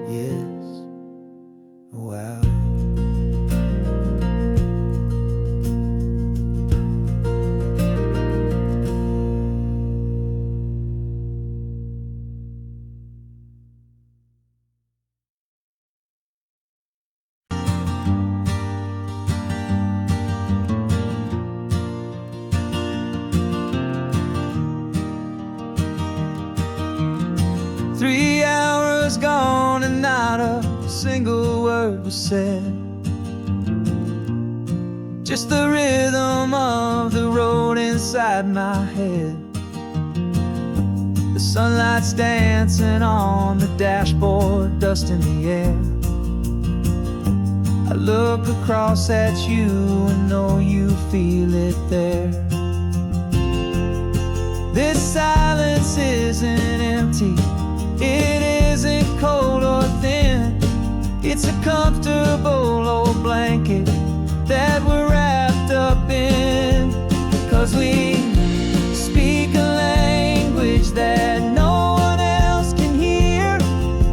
yes, wow. single word was said. Just the rhythm of the road inside my head. The sunlight's dancing on the dashboard, dust in the air. I look across at you and know you feel it there. This silence isn't empty, it isn't cold or thin. It's a comfortable old blanket that we're wrapped up in. 'Cause we speak a language that no one else can hear.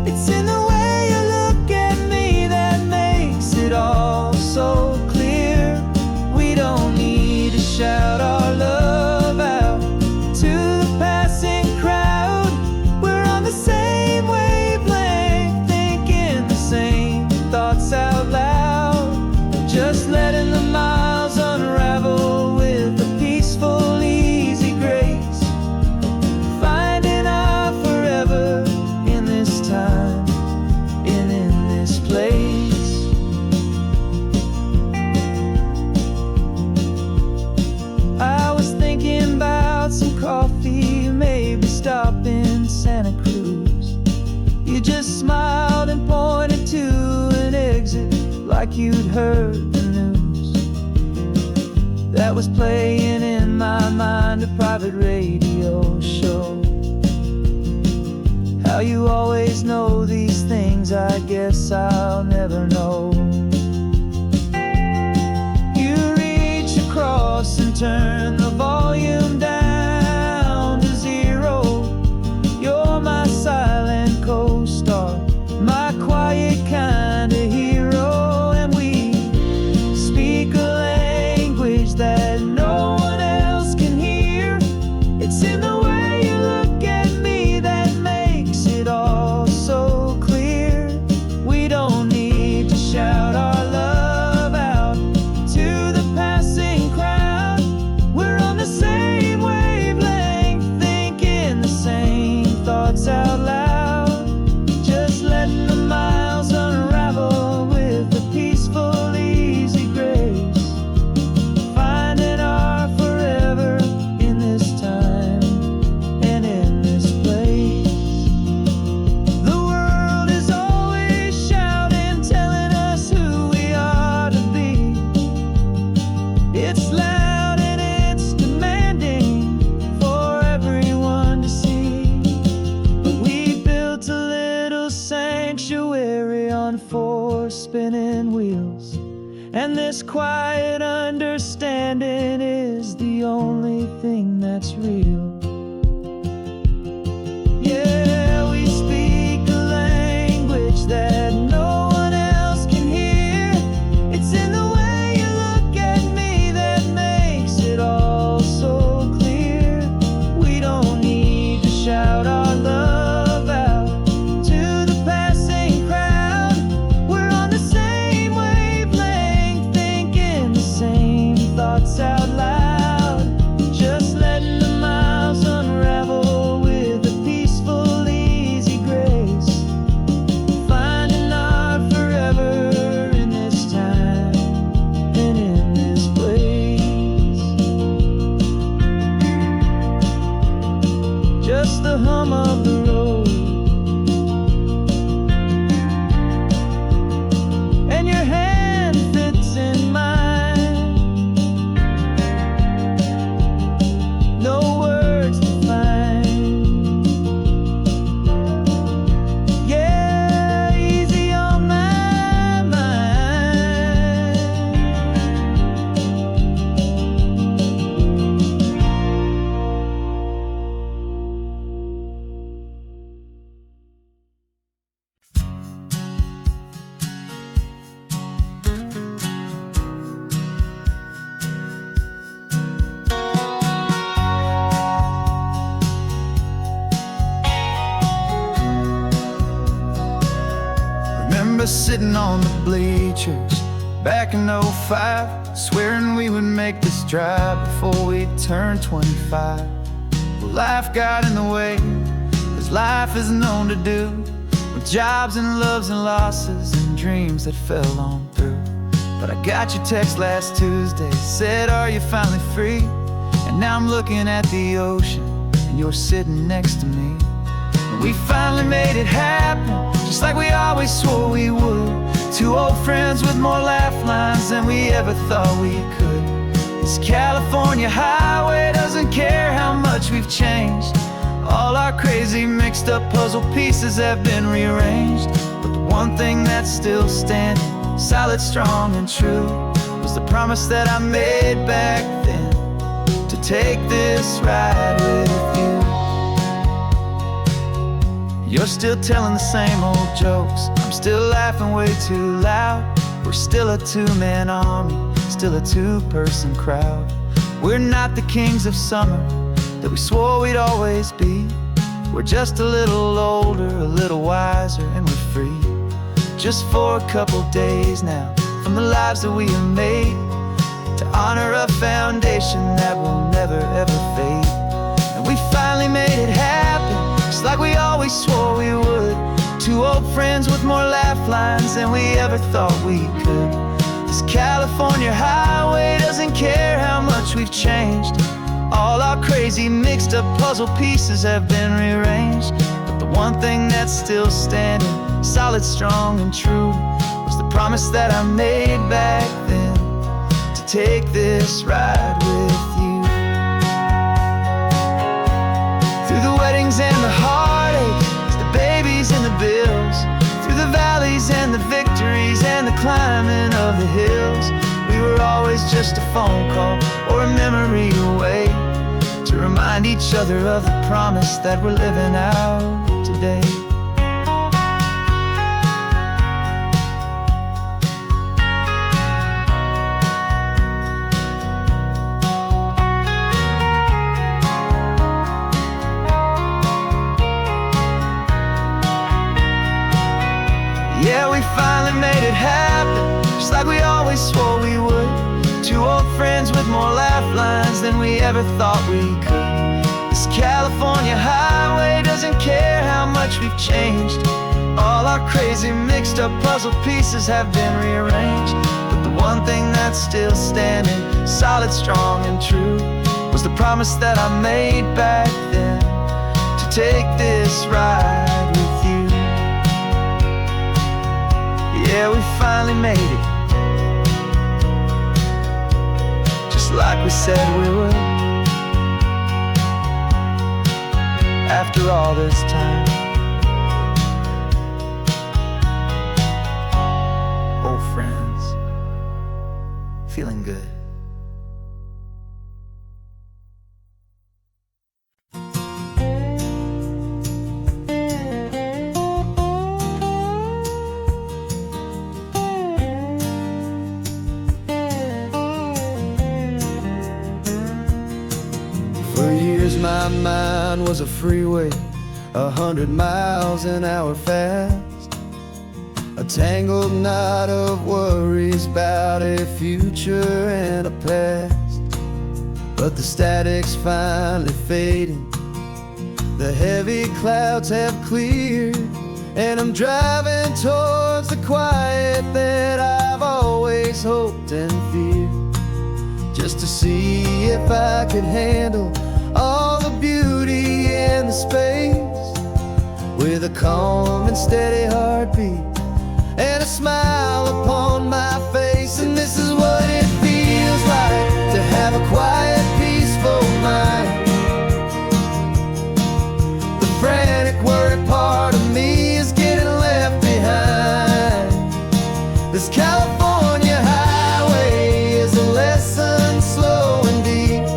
It's in the way you look at me that makes it all so clear. We don't need to shout our love out to the passing crowd. We're on the same wavelength, thinking the same thoughts out loud. Just letting the miles unravel with a peaceful, easy grace. Finding our forever in this time and in this place. I was thinking about some coffee, maybe stop in Santa Cruz. You just smiled and pointed to an exit like you'd heard the news. That was playing in my mind, a private radio show. How you always know these things, I guess I'll never know. You reach across and turn the volume down to zero. You're my silent co-star, my quiet kind of hero. That no one else can hear. It's in the way you look at me that makes it all so clear. We don't need to shout our love out to the passing crowd. We're on the same wavelength, thinking the same thoughts out loud. Just letting the miles unravel with a peaceful, easy grace. Spinning wheels, and this quiet understanding is the only thing that's real. Yeah, we speak a language that no one else can hear. It's in the way you look at me that makes it all so clear. We don't need to shout our love out to the passing crowd. We're on the same wavelength, thinking the same thoughts out loud. Just letting the miles unravel with a peaceful, easy grace. Finding our forever in this time and in this place. Just the hum of the road and your hand fits in mine. No words to find. Yeah, easy on my mind. Remember sitting on the bleachers back in '05, swearing we would make this drive before we turned 25. Well, life got in the way, 'cause life is known to do, with jobs and loves and losses and dreams that fell on through. But I got your text last Tuesday, said, are you finally free? And now I'm looking at the ocean, and you're sitting next to me. And we finally made it happen, just like we always swore we would. Two old friends with more laugh lines than we ever thought we could. This California highway doesn't care how much we've changed. All our crazy mixed up puzzle pieces have been rearranged. But the one thing that's still standing, solid, strong, and true, was the promise that I made back then, to take this ride with you. You're still telling the same old jokes, I'm still laughing way too loud. We're still a two-man army, still a two-person crowd. We're not the kings of summer that we swore we'd always be. We're just a little older, a little wiser, and we're free. Just for a couple days now, from the lives that we have made, to honor a foundation that will never ever fade. And we finally made it happen, just like we always swore we would. Two old friends with more laugh lines than we ever thought we could. This California highway doesn't care how much we've changed. All our crazy mixed up puzzle pieces have been rearranged. But the one thing that's still standing, solid, strong, and true, was the promise that I made back then, to take this ride with you. Through the weddings and the heartaches, the babies and the bills, through the valleys and the victories and the climbing of the hills, we were always just a phone call or a memory away, to remind each other of the promise that we're living out today. Yeah, we finally made it happen, just like we always swore we would. Two old friends with more laugh lines than we ever thought we could. This California highway doesn't care how much we've changed. All our crazy mixed up puzzle pieces have been rearranged. But the one thing that's still standing, solid, strong, and true, was the promise that I made back then, to take this ride with you. Yeah, we finally made it, just like we said we would. After all this time, old friends, feeling good. For years my mind was a freeway, 100 miles an hour fast, a tangled knot of worries about a future and a past. But the static's finally fading, the heavy clouds have cleared, and I'm driving towards the quiet that I've always hoped and feared, just to see if I could handle all the beauty and the space, with a calm and steady heartbeat and a smile upon my face. And this is what it feels like to have a quiet, peaceful mind. The frantic, worried part of me is getting left behind. This California highway is a lesson slow and deep,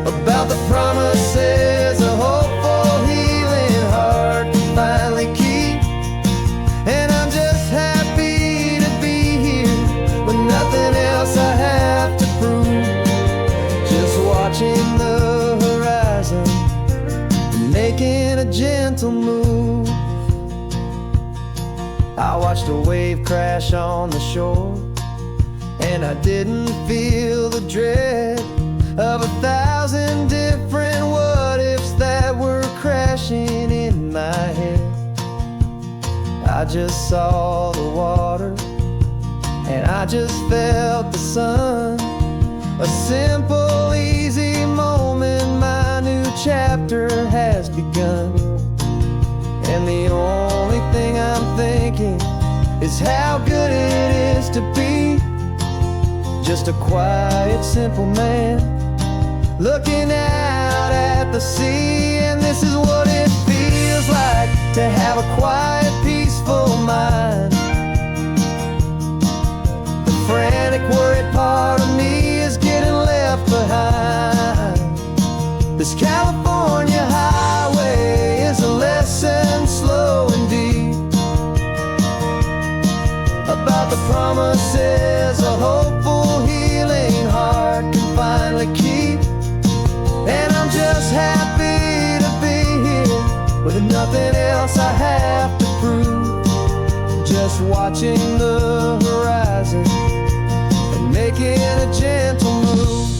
about the promises a hopeful, healing heart can finally keep. And I'm just happy to be here with nothing else I have to prove, just watching the horizon and making a gentle move. I watched a wave crash on the shore, and I didn't feel the dread of 1,000 different what ifs that were crashing in my head. I I just saw the water, and I just felt the sun. A simple, easy moment, my new chapter has begun. And the only thing I'm thinking is how good it is to be just a quiet, simple man looking out at the sea. And this is what it feels like to have a quiet, peaceful mind. The frantic, worried part of me is getting left behind. This California highway is a lesson slow and deep about the promises a hopeful, healing heart can finally keep. And I'm just happy to be here with nothing else I have to prove, just watching the horizon and making a gentle move.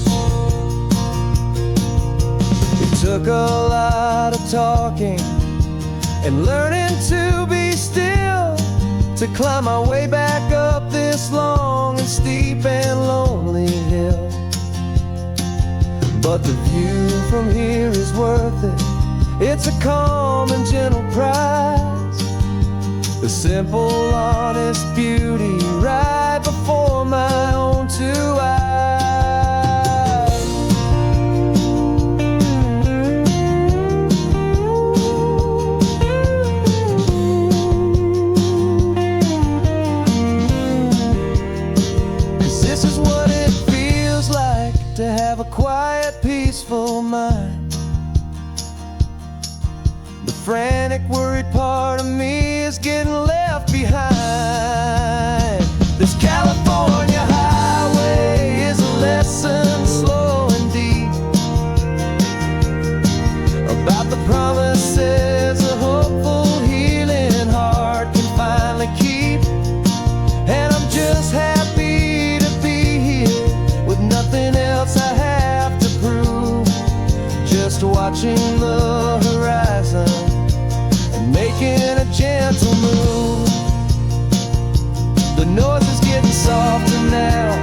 It took a lot of talking and learning to be still to climb my way back up this long and steep and lonely hill. But the view from here is worth it. It's a calm and gentle prize, the simple, honest beauty right before my own two eyes. This is what it feels like to have a quiet, peaceful mind. The frantic, worried part of me is getting left behind. This California highway is a lesson slow and deep about the promises a hopeful, healing heart can finally keep. And I'm just happy to be here with nothing else I have to prove, just watching the horizon and making a gentle move. The noise is getting softer now,